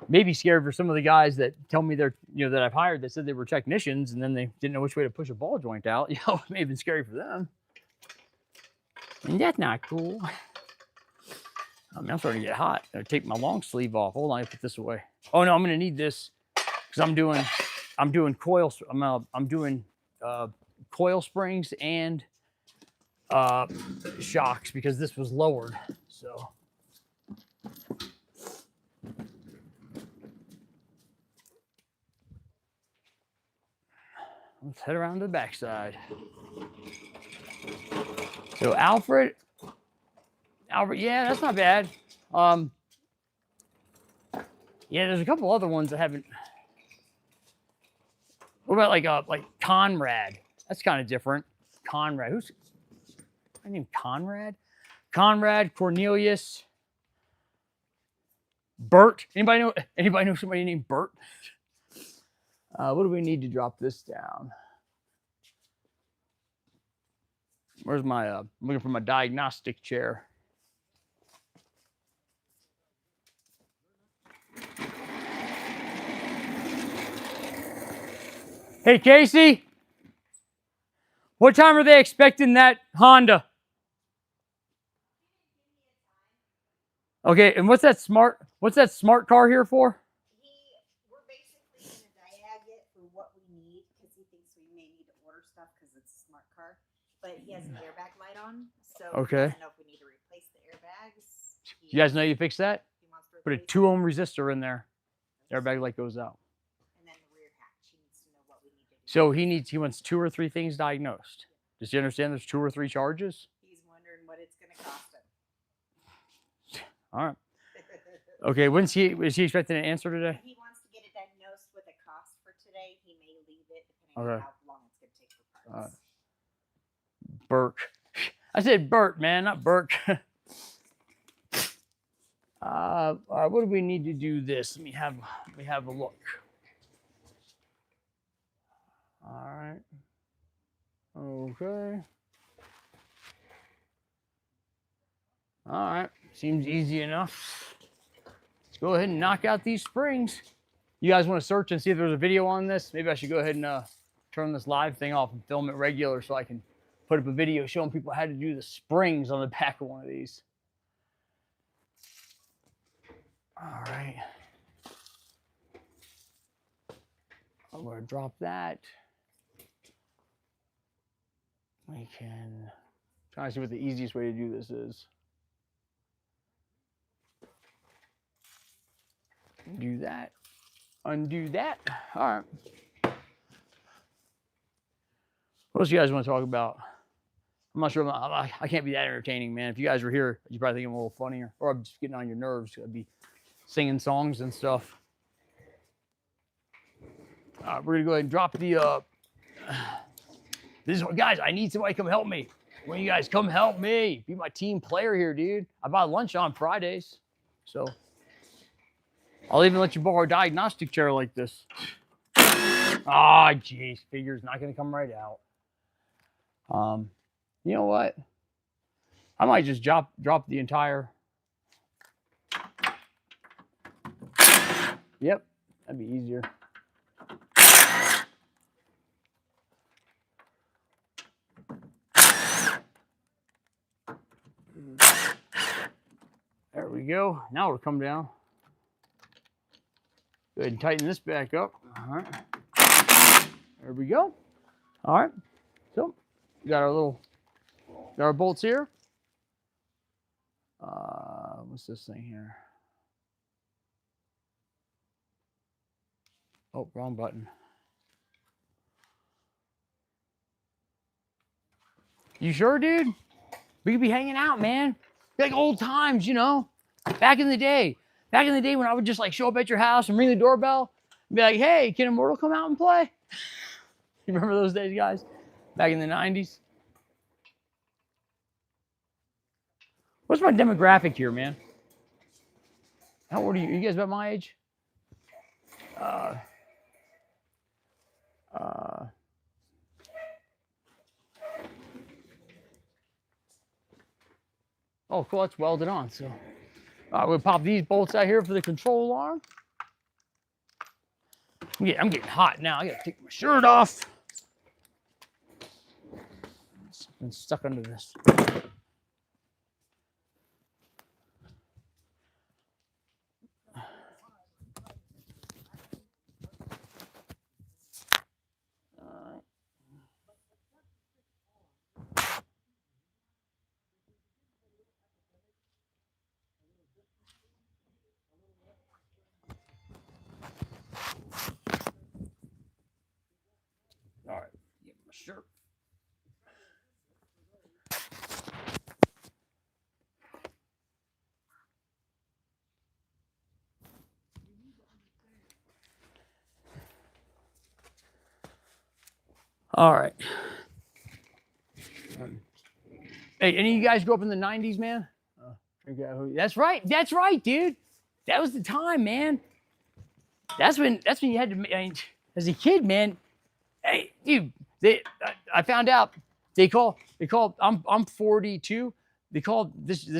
maybe scary for some of the guys that tell me they're, that I've hired that said they were technicians and then they didn't know which way to push a ball joint out. It may have been scary for them. And that's not cool. I mean, I'm starting to get hot. I take my long sleeve off. Hold on, I put this away. Oh no, I'm gonna need this because I'm doing coil. I'm doing coil springs and shocks because this was lowered. So. Let's head around to the backside. So Albert, yeah, that's not bad. Yeah, there's a couple other ones I haven't. What about like Conrad? That's kind of different. Conrad, who's my name? Conrad, Cornelius, Bert. Anybody know somebody named Bert? What do we need to drop this down? Where's my, I'm looking for my diagnostic chair. Hey, Casey, what time are they expecting that Honda? Okay, and what's that smart car here for? We're basically going to diag it for what we need because he thinks we may need to order stuff because it's a smart car. But he has an airbag light on, so okay. He doesn't know if we need to replace the airbags. You guys know you fix that? He wants to Put a 2 ohm resistor in there. Airbag light goes out. And then the rear hatch. He needs to know what we need to do. So he wants 2 or 3 things diagnosed. Does he understand there's 2 or 3 charges? He's wondering what it's going to cost him. All right. Okay, is he expecting an answer today? If he wants to get it diagnosed with a cost for today, he may leave it depending on how long it's going to take for parts. Burke. I said Bert, man, not Burke. What do we need to do this? Let me have a look. All right. Okay. All right. Seems easy enough. Let's go ahead and knock out these springs. You guys want to search and see if there's a video on this? Maybe I should go ahead and turn this live thing off and film it regular so I can put up a video showing people how to do the springs on the back of one of these. All right. I'm going to drop that. We can try to see what the easiest way to do this is. Do that. Undo that. All right. What else you guys want to talk about? I'm not sure. I can't be that entertaining, man. If you guys were here, you'd probably think I'm a little funnier. Or I'm just getting on your nerves. I'd be singing songs and stuff. We're going to go ahead and drop the... guys, I need somebody to come help me. When you guys come help me. Be my team player here, dude. I buy lunch on Fridays. So... I'll even let you borrow a diagnostic chair like this. Ah, jeez, figure's not going to come right out. You know what? I might just drop the entire. Yep, that'd be easier. There we go. Now it'll come down. Go ahead and tighten this back up. All right. There we go. All right. So we got our little There are bolts here. What's this thing here? Oh, wrong button. You sure, dude? We could be hanging out, man. Like old times, you know? Back in the day. Back in the day when I would just like show up at your house and ring the doorbell and be like, hey, can Immortal come out and play? You remember those days, guys? Back in the 90s? What's my demographic here, man? How old are you? Are you guys about my age? Oh, cool. That's welded on. So we'll pop these bolts out here for the control arm. I'm getting hot now. I gotta take my shirt off. Been stuck under this. All right, get my shirt. All right. Hey, any of you guys grew up in the 90s, man? That's right. That's right, dude. That was the time, man. That's when you had to, I mean, as a kid, man. Hey, dude, I found out they call, I'm 42. They call the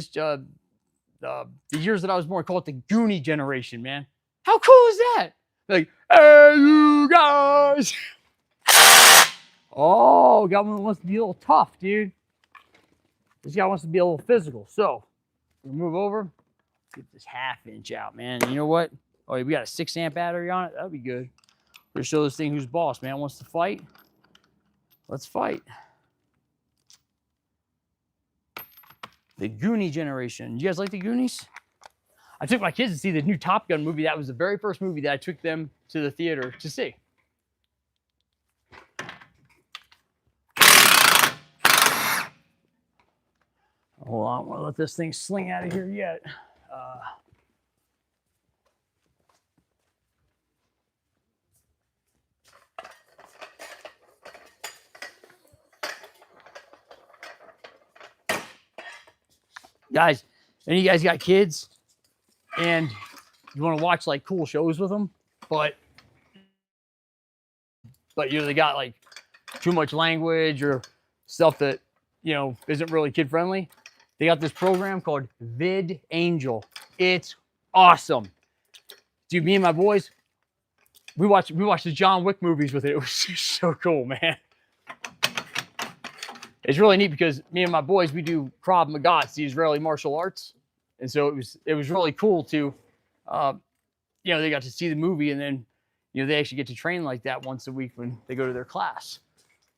years that I was born, call it the Goonie generation, man. How cool is that? Like, hey, you guys. Oh, got one that wants to be a little tough, dude. This guy wants to be a little physical. So, we move over. Get this 1/2 inch out, man. And you know what? Oh, we got a 6 amp battery on it. That'd be good. We're gonna show this thing who's boss, man. Wants to fight? Let's fight. The Goonie generation. You guys like the Goonies? I took my kids to see the new Top Gun movie. That was the very first movie that I took them to the theater to see. Hold on, I don't want to let this thing sling out of here yet. Guys, any of you guys got kids and you want to watch like cool shows with them, but you know, they got like too much language or stuff that, you know, isn't really kid friendly? They got this program called VidAngel. It's awesome. Dude, me and my boys, we watched the John Wick movies with it. It was just so cool, man. It's really neat because me and my boys, we do Krav Maga, it's the Israeli martial arts. And so it was really cool to, you know, they got to see the movie and then, you know, they actually get to train like that once a week when they go to their class.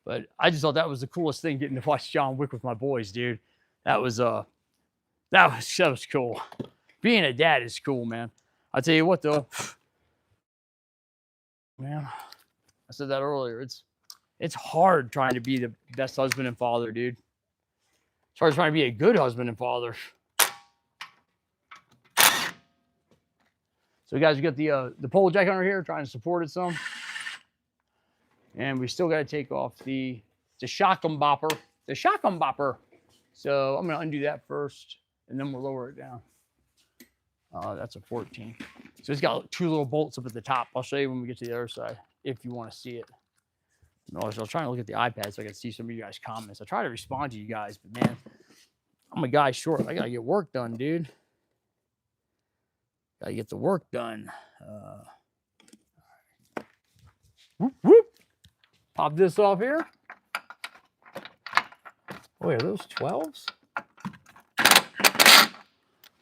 But I just thought that was the coolest thing, getting to watch John Wick with my boys, dude. That was cool. Being a dad is cool, man. I tell you what, though, man, I said that earlier. It's hard trying to be the best husband and father, dude. It's hard trying to be a good husband and father. So, guys, we got the pole jack under here, trying to support it some, and we still got to take off the shotgun bopper. The shotgun bopper. So I'm going to undo that first, and then we'll lower it down. That's a 14. So it's got 2 little bolts up at the top. I'll show you when we get to the other side, if you want to see it. I was trying to look at the iPad so I could see some of you guys' comments. I try to respond to you guys, but man, I'm a guy short. I got to get work done, dude. Got to get the work done. Whoop, whoop. Pop this off here. Oh, are those 12s?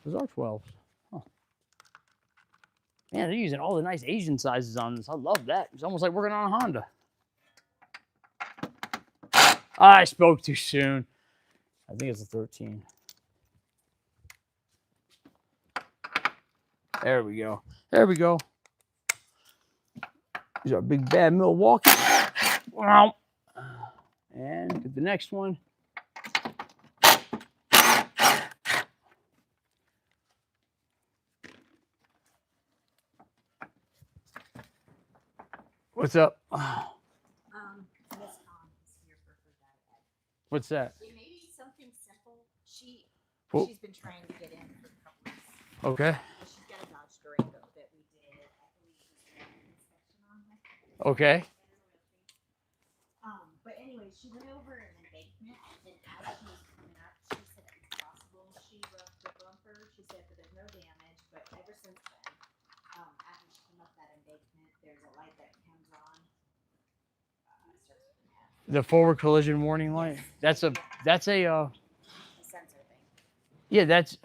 Those are 12s. Huh. Man, they're using all the nice Asian sizes on this. I love that. It's almost like working on a Honda. I spoke too soon. I think it's a 13. There we go. There we go. These are big bad Milwaukee. Wow. And get the next one. What's up? Miss Tom is here for her dad. What's that? It may be something simple. She's been trying to get in for a couple weeks. Okay. She's got a Dodge Durango that we did, I believe, just an inspection on. Okay. But anyway, she went over an embankment, and as she was coming up, she said it was possible she rubbed the bumper. She said that there's no damage, but ever since then, after she came up that embankment, there's a light that comes on. The forward collision warning light. That's a A sensor thing. yeah. That's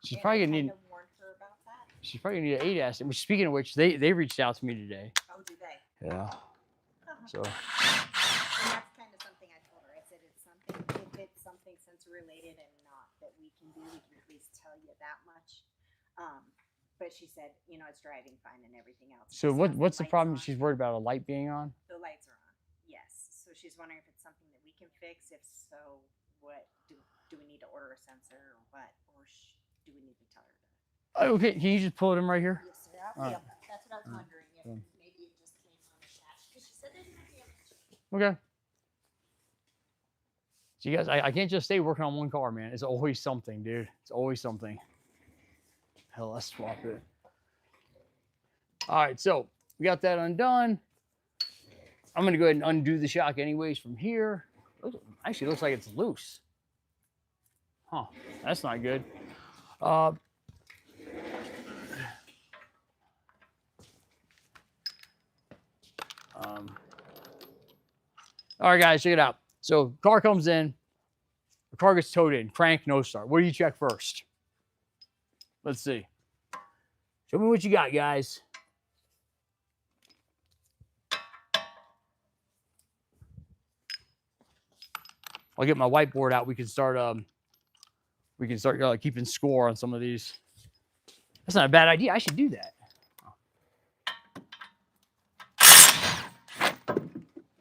she's And probably I gonna kind need. of warned her about that. She's probably gonna need an ADAS. And speaking of which, they reached out to me today. Oh, do they? Yeah. So. And that's kind of something I told her. I said it's something, if it's something sensor related and not that we can do, we can at least tell you that much. But she said, you know, it's driving fine and everything else. So Just has what's the lights problem? on. She's worried about a light being on. The lights are on. Yes. So she's wondering if it's something that we can fix. If so, what do we need to order a sensor or what, or do we need to tell her that? Oh, okay, can you just pull it in right here? Yes, sir. All right. That's what I was wondering. If Mm. maybe it just came unattached because she said there's no damage. Okay. So you guys, I can't just stay working on one car, man. It's always something, dude. It's always something. Hell, let's swap it. All right, so we got that undone. I'm gonna go ahead and undo the shock anyways from here. Actually, it looks like it's loose. Huh, that's not good. All right, guys, check it out. So car comes in, the car gets towed in, crank, no start. What do you check first? Let's see. Show me what you got, guys. I'll get my whiteboard out. We can start keeping score on some of these. That's not a bad idea. I should do that.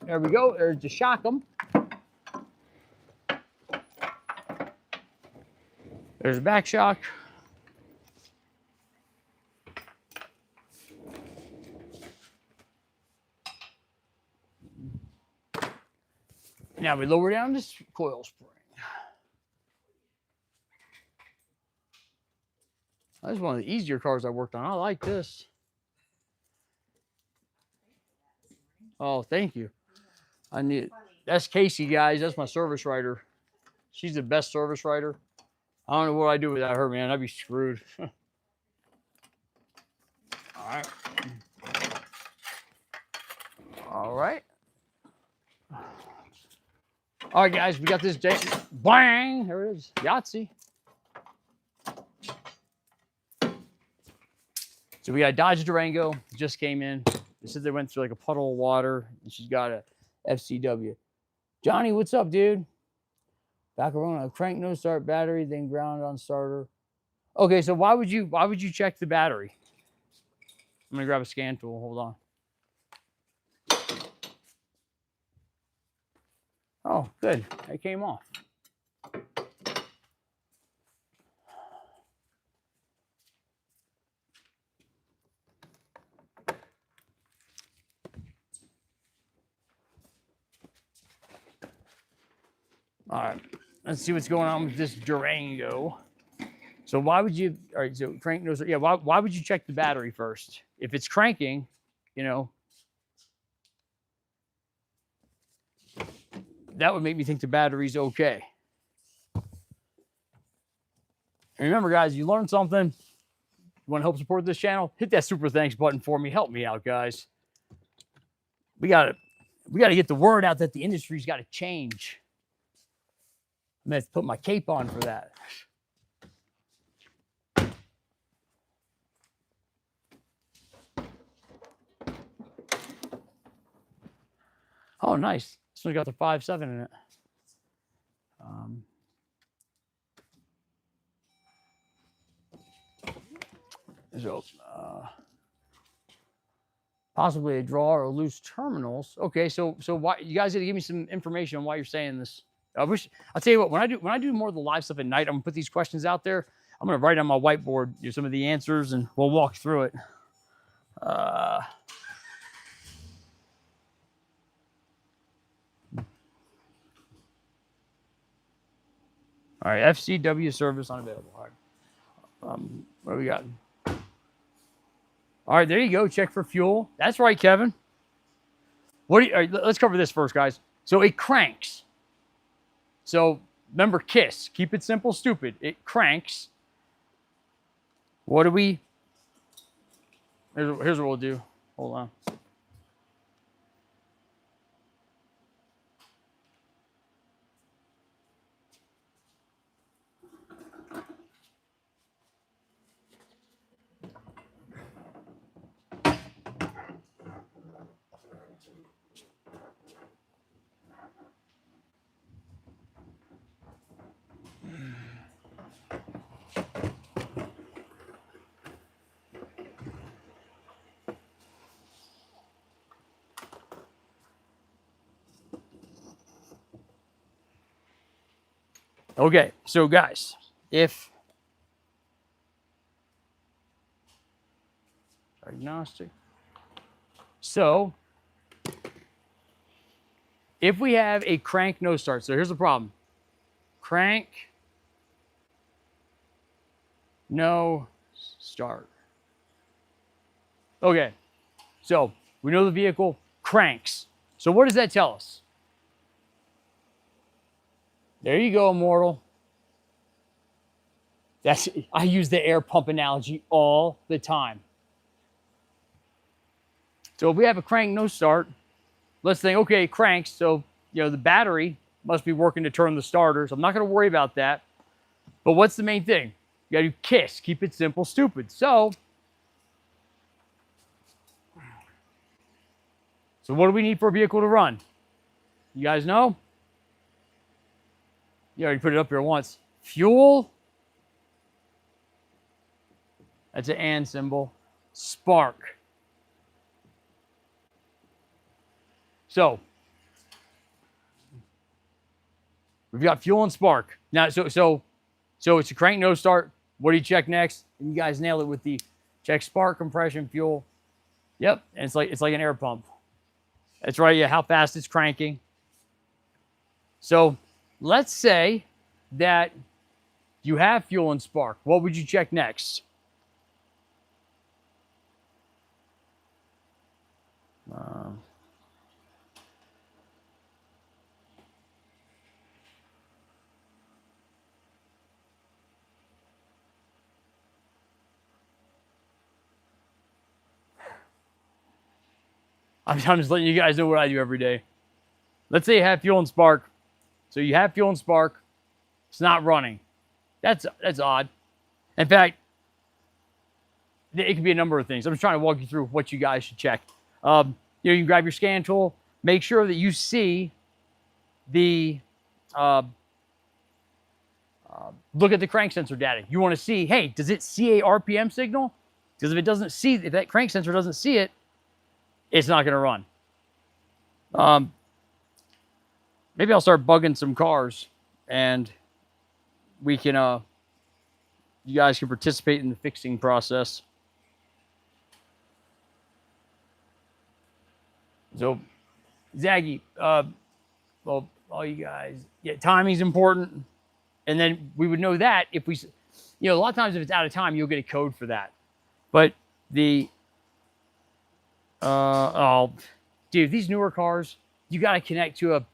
There we go. There's the shock 'em. There's a back shock. Now we lower down this coil spring. That's one of the easier cars I worked on. I like this. Oh, thank you. I need. That's Casey, guys. That's my service writer. She's the best service writer. I don't know what I do without her, man. I'd be screwed. All right. All right. All right, guys. We got this day. Bang! There it is. Yahtzee. So we got a Dodge Durango. Just came in. They said they went through like a puddle of water, and she's got a FCW. Johnny, what's up, dude? Back around a crank no start battery, then ground on starter. Okay, so why would you check the battery? I'm gonna grab a scan tool. Hold on. Oh, good. It came off. All right, let's see what's going on with this Durango. So why would you, all right, so crank knows, yeah, why would you check the battery first? If it's cranking, you know, that would make me think the battery's okay. And remember, guys, you learned something. You want to help support this channel? Hit that super thanks button for me. Help me out, guys. We gotta get the word out that the industry's got to change. I'm gonna have to put my cape on for that. Oh, nice. This one's got the 5.7 in it. So, possibly a draw or loose terminals. Okay, so why you guys got to give me some information on why you're saying this. I'll tell you what, when I do more of the live stuff at night, I'm gonna put these questions out there. I'm gonna write on my whiteboard some of the answers, and we'll walk through it. All right, FCW service unavailable. All right, what do we got? All right, there you go. Check for fuel. That's right, Kevin. All right, let's cover this first, guys. So it cranks. So remember, KISS. Keep it simple, stupid. It cranks. What do we? Here's what we'll do. Hold on. Okay, so guys, if diagnostic, so if we have a crank no start, so here's the problem: crank no start. Okay, so we know the vehicle cranks. So what does that tell us? There you go, immortal. I use the air pump analogy all the time. So if we have a crank no start, let's think, okay, it cranks. So, the battery must be working to turn the starter. So I'm not going to worry about that. But what's the main thing? You got to do KISS. Keep it simple, stupid. So what do we need for a vehicle to run? You guys know? You already put it up here once. Fuel. That's an and symbol. Spark. So we've got fuel and spark. Now, so it's a crank no start. What do you check next? And you guys nail it with the check spark, compression, fuel. Yep, and it's like an air pump. That's right. Yeah, how fast it's cranking. So let's say that you have fuel and spark. What would you check next? I'm just letting you guys know what I do every day. Let's say you have fuel and spark. So you have fuel and spark. It's not running. That's odd. In fact, it could be a number of things. I'm just trying to walk you through what you guys should check. You can grab your scan tool. Make sure that you see the look at the crank sensor data. You want to see, hey, does it see a RPM signal? Because if that crank sensor doesn't see it, it's not going to run. Maybe I'll start bugging some cars, and we can, you guys can participate in the fixing process. So, Zaggy, well, all you guys, yeah, timing's important, and then we would know that if we, a lot of times if it's out of time, you'll get a code for that. But the dude, these newer cars, you got to connect to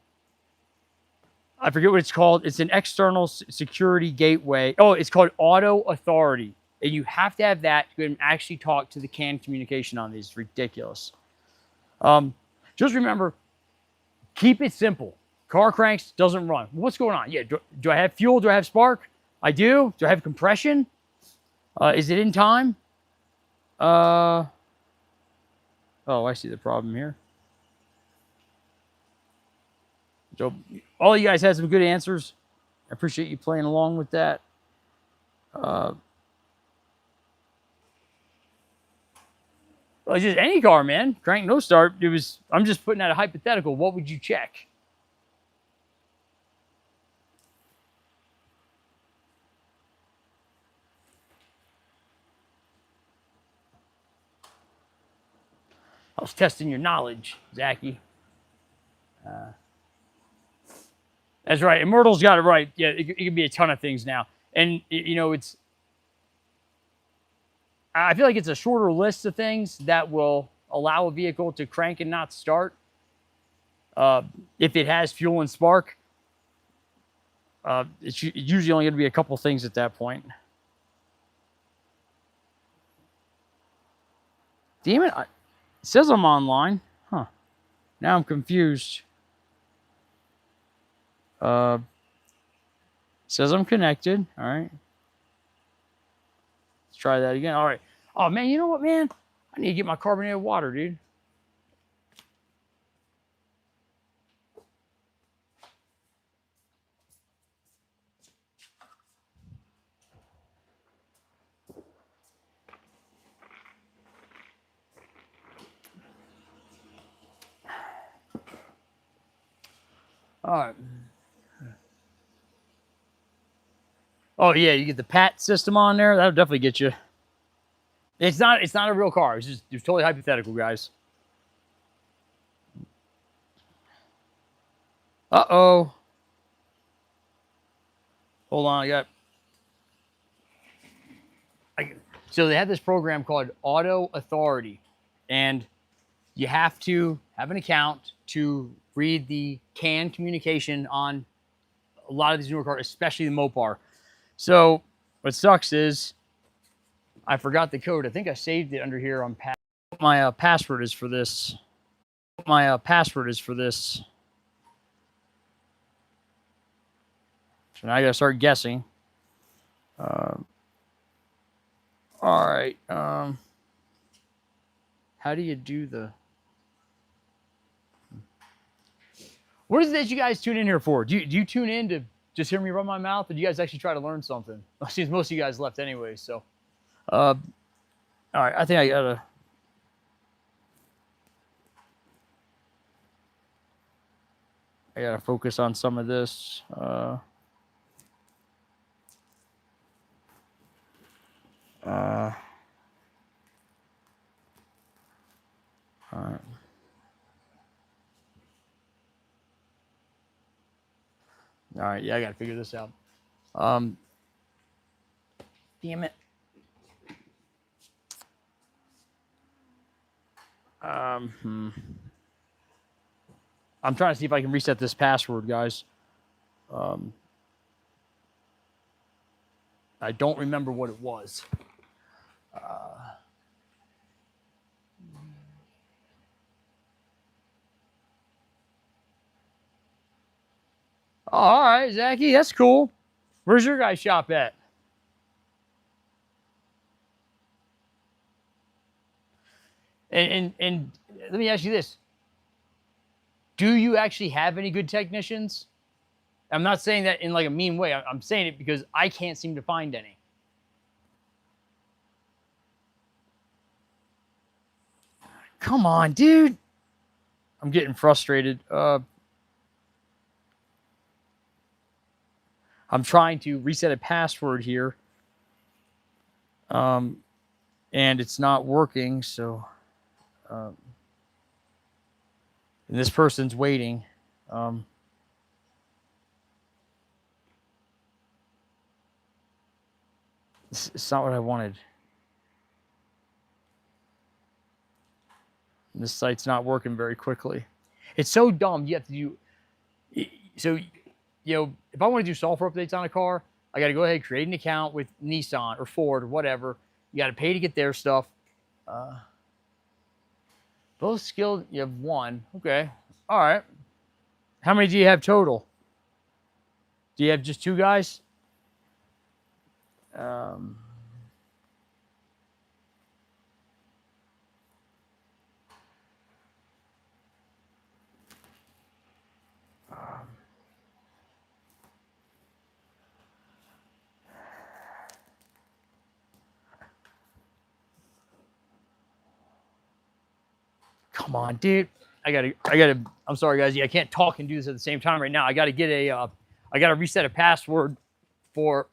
I forget what it's called. It's an external security gateway. Oh, it's called Auto Authority. And you have to have that to actually talk to the CAN communication on these. It's ridiculous. Just remember, keep it simple. Car cranks, doesn't run. What's going on? Yeah, do I have fuel? Do I have spark? I do. Do I have compression? Is it in time? Oh, I see the problem here. So all you guys had some good answers. I appreciate you playing along with that. Well, it's just any car, man. Crank no start. I'm just putting out a hypothetical. What would you check? I was testing your knowledge, Zachy. That's right. Immortal's got it right. Yeah, it could be a ton of things now. And, you know, I feel like it's a shorter list of things that will allow a vehicle to crank and not start. If it has fuel and spark, it's usually only going to be a couple things at that point. Damn it. It says I'm online. Huh. Now I'm confused. Says I'm connected. All right. Let's try that again. All right. Oh, man, you know what, man? I need to get my carbonated water, dude. All right. Oh yeah, you get the PAT system on there. That'll definitely get you. It's not a real car. It's totally hypothetical, guys. Uh-oh. Hold on, so they have this program called Auto Authority, and you have to have an account to read the CAN communication on a lot of these newer cars, especially the Mopar. So what sucks is I forgot the code. I think I saved it under here on my password is for this. My password is for this. So now I gotta start guessing. All right. How do you do the? What is it that you guys tune in here for? Do you tune in to just hear me run my mouth, or do you guys actually try to learn something? Since most of you guys left anyway, so. All right. I think I gotta focus on some of this. All right. All right, yeah, I gotta figure this out. Damn it. I'm trying to see if I can reset this password, guys. I don't remember what it was. Oh, all right, Zachy, that's cool. Where's your guys' shop at? And let me ask you this. Do you actually have any good technicians? I'm not saying that in like a mean way. I'm saying it because I can't seem to find any. Come on, dude. I'm getting frustrated. I'm trying to reset a password here. And it's not working, so and this person's waiting. It's not what I wanted. This site's not working very quickly. It's so dumb. You have to do. So, you know, if I want to do software updates on a car, I got to go ahead, create an account with Nissan or Ford or whatever. You got to pay to get their stuff. Both skilled, you have one. Okay. All right. How many do you have total? Do you have just two guys? Come on, dude. I gotta, I'm sorry guys. Yeah, I can't talk and do this at the same time right now. I gotta get I gotta reset a password for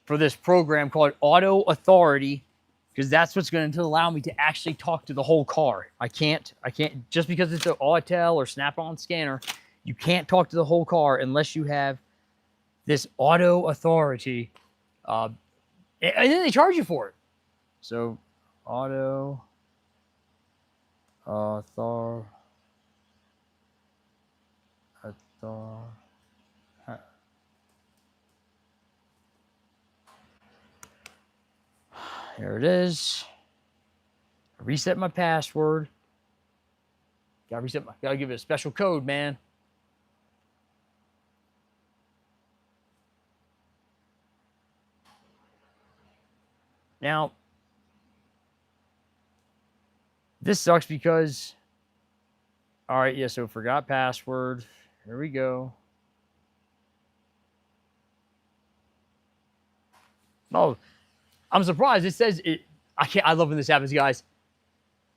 this program called Auto Authority, because that's what's going to allow me to actually talk to the whole car. I can't just because it's an Autel or Snap-on scanner, you can't talk to the whole car unless you have this Auto Authority. And then they charge you for it. So Auto Author. Here it is. Reset my password. Gotta give it a special code, man. Now, this sucks because, all right, yeah, so forgot password. Here we go. Oh, I'm surprised. It says it. I love when this happens, guys.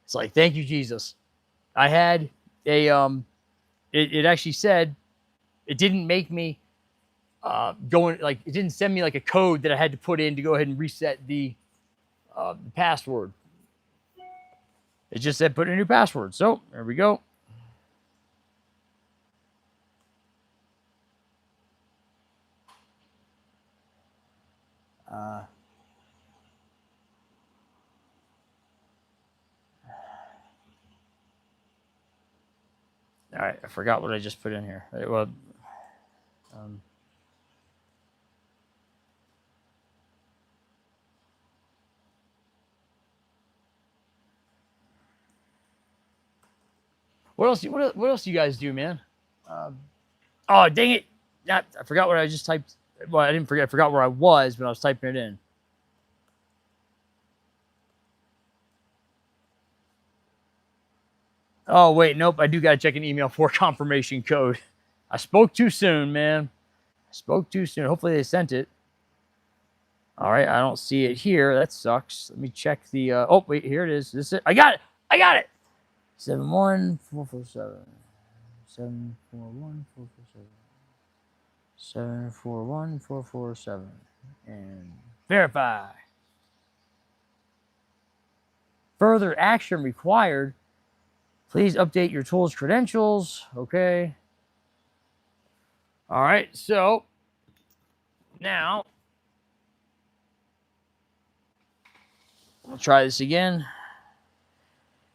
It's like, thank you, Jesus. I had a it actually said it didn't make me it didn't send me like a code that I had to put in to go ahead and reset the password. It just said put in a new password. So there we go. All right, I forgot what I just put in here. Well, what else do you guys do, man? Oh, dang it! I forgot what I just typed. Well, I didn't forget. I forgot where I was when I was typing it in. Oh, wait, nope. I do got to check an email for confirmation code. I spoke too soon, man. I spoke too soon. Hopefully they sent it. All right, I don't see it here. That sucks. Let me check the... oh, wait, here it is. This is it. I got it. I got it. 71447. 741447. 741447. And verify. Further action required. Please update your tool's credentials. Okay. All right. So now we'll try this again.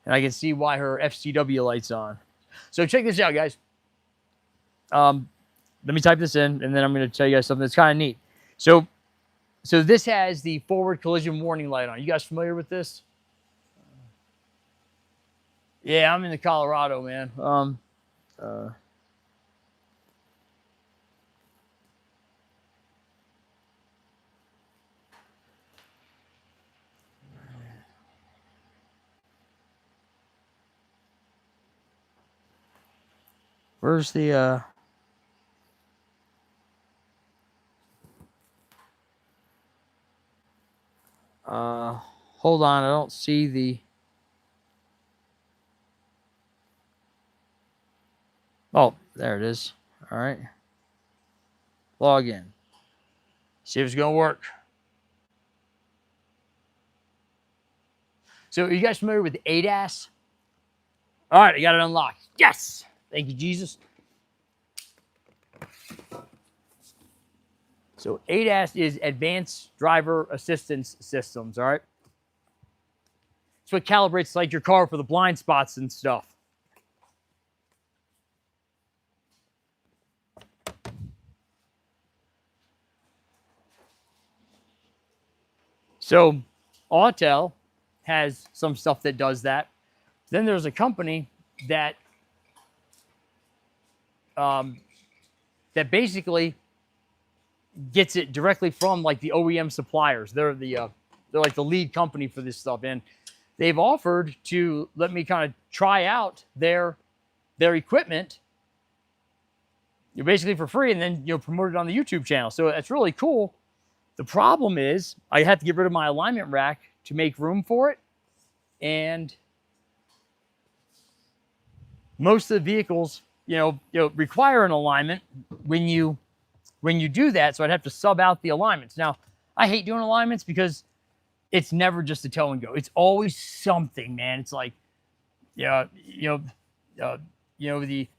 And I can see why her FCW light's on. So check this out, guys. Let me type this in, and then I'm going to tell you guys something that's kind of neat. So this has the forward collision warning light on. You guys familiar with this? Yeah, I'm in the Colorado, man. Where's the hold on, I don't see the... Oh, there it is. All right. Log in. See if it's going to work. So are you guys familiar with ADAS? All right, I got it unlocked. Yes! Thank you, Jesus. So ADAS is Advanced Driver Assistance Systems, all right? It's what calibrates like your car for the blind spots and stuff. So Autel has some stuff that does that. Then there's a company that that basically gets it directly from like the OEM suppliers. They're like the lead company for this stuff, and they've offered to let me kind of try out their equipment. You're basically for free, and then promote it on the YouTube channel. So that's really cool The problem is I had to get rid of my alignment rack to make room for it. And most of the vehicles, require an alignment when you do that. So I'd have to sub out the alignments. Now, I hate doing alignments because it's never just a tow and go. It's always something, man. It's like, the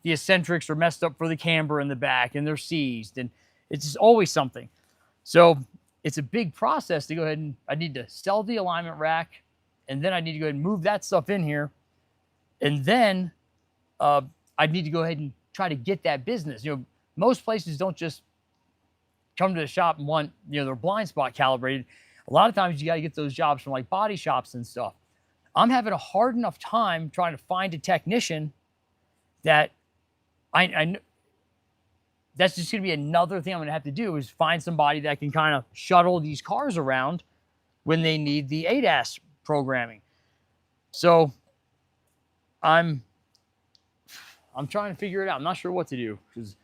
eccentrics are messed up for the camber in the back and they're seized, and it's just always something. So it's a big process to go ahead and I need to sell the alignment rack, and then I need to go ahead and move that stuff in here. And then I need to go ahead and try to get that business. Most places don't just come to the shop and want, their blind spot calibrated. A lot of times you got to get those jobs from like body shops and stuff. I'm having a hard enough time trying to find a technician that I that's just going to be another thing I'm going to have to do, is find somebody that can kind of shuttle these cars around when they need the ADAS programming. So I'm trying to figure it out. I'm not sure what to do, because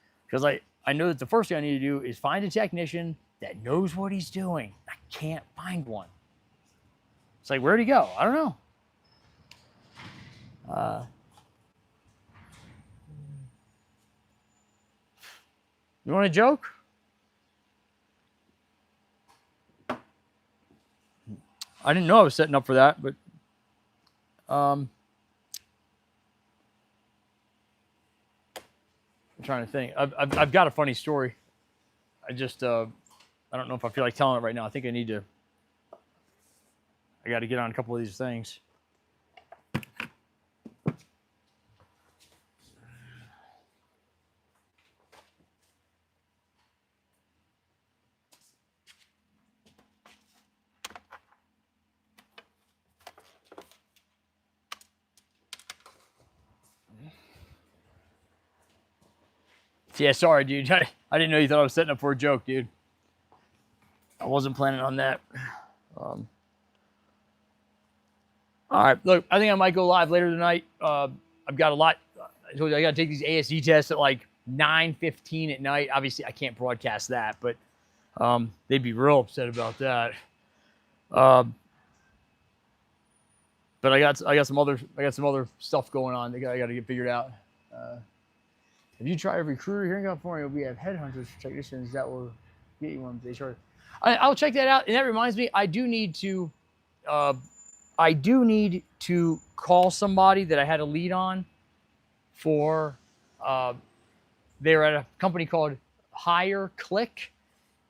I know that the first thing I need to do is find a technician that knows what he's doing. I can't find one. It's like, where'd he go? I don't know. You want a joke? I didn't know I was setting up for that, but I'm trying to think. I've got a funny story. I just I don't know if I feel like telling it right now. I think I got to get on a couple of these things. Yeah, sorry, dude. I didn't know you thought I was setting up for a joke, dude. I wasn't planning on that. All right, look, I think I might go live later tonight. I've got a lot. I told you I got to take these ASE tests at like 9:15 at night. Obviously, I can't broadcast that, but they'd be real upset about that. But I got some other stuff going on. I got to get figured out. If you try a recruiter here in California, we have headhunters for technicians that will get you one. They charge. I'll check that out. And that reminds me, I do need to call somebody that I had a lead on for. They were at a company called Hire Click,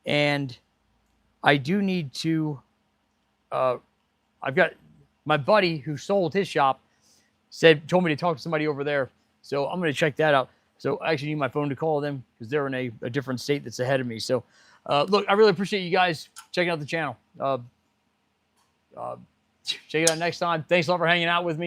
and I do need to. I've got my buddy who sold his shop told me to talk to somebody over there, so I'm going to check that out. So I actually need my phone to call them because they're in a different state that's ahead of me. So, look, I really appreciate you guys checking out the channel. Check it out next time. Thanks a lot for hanging out with me.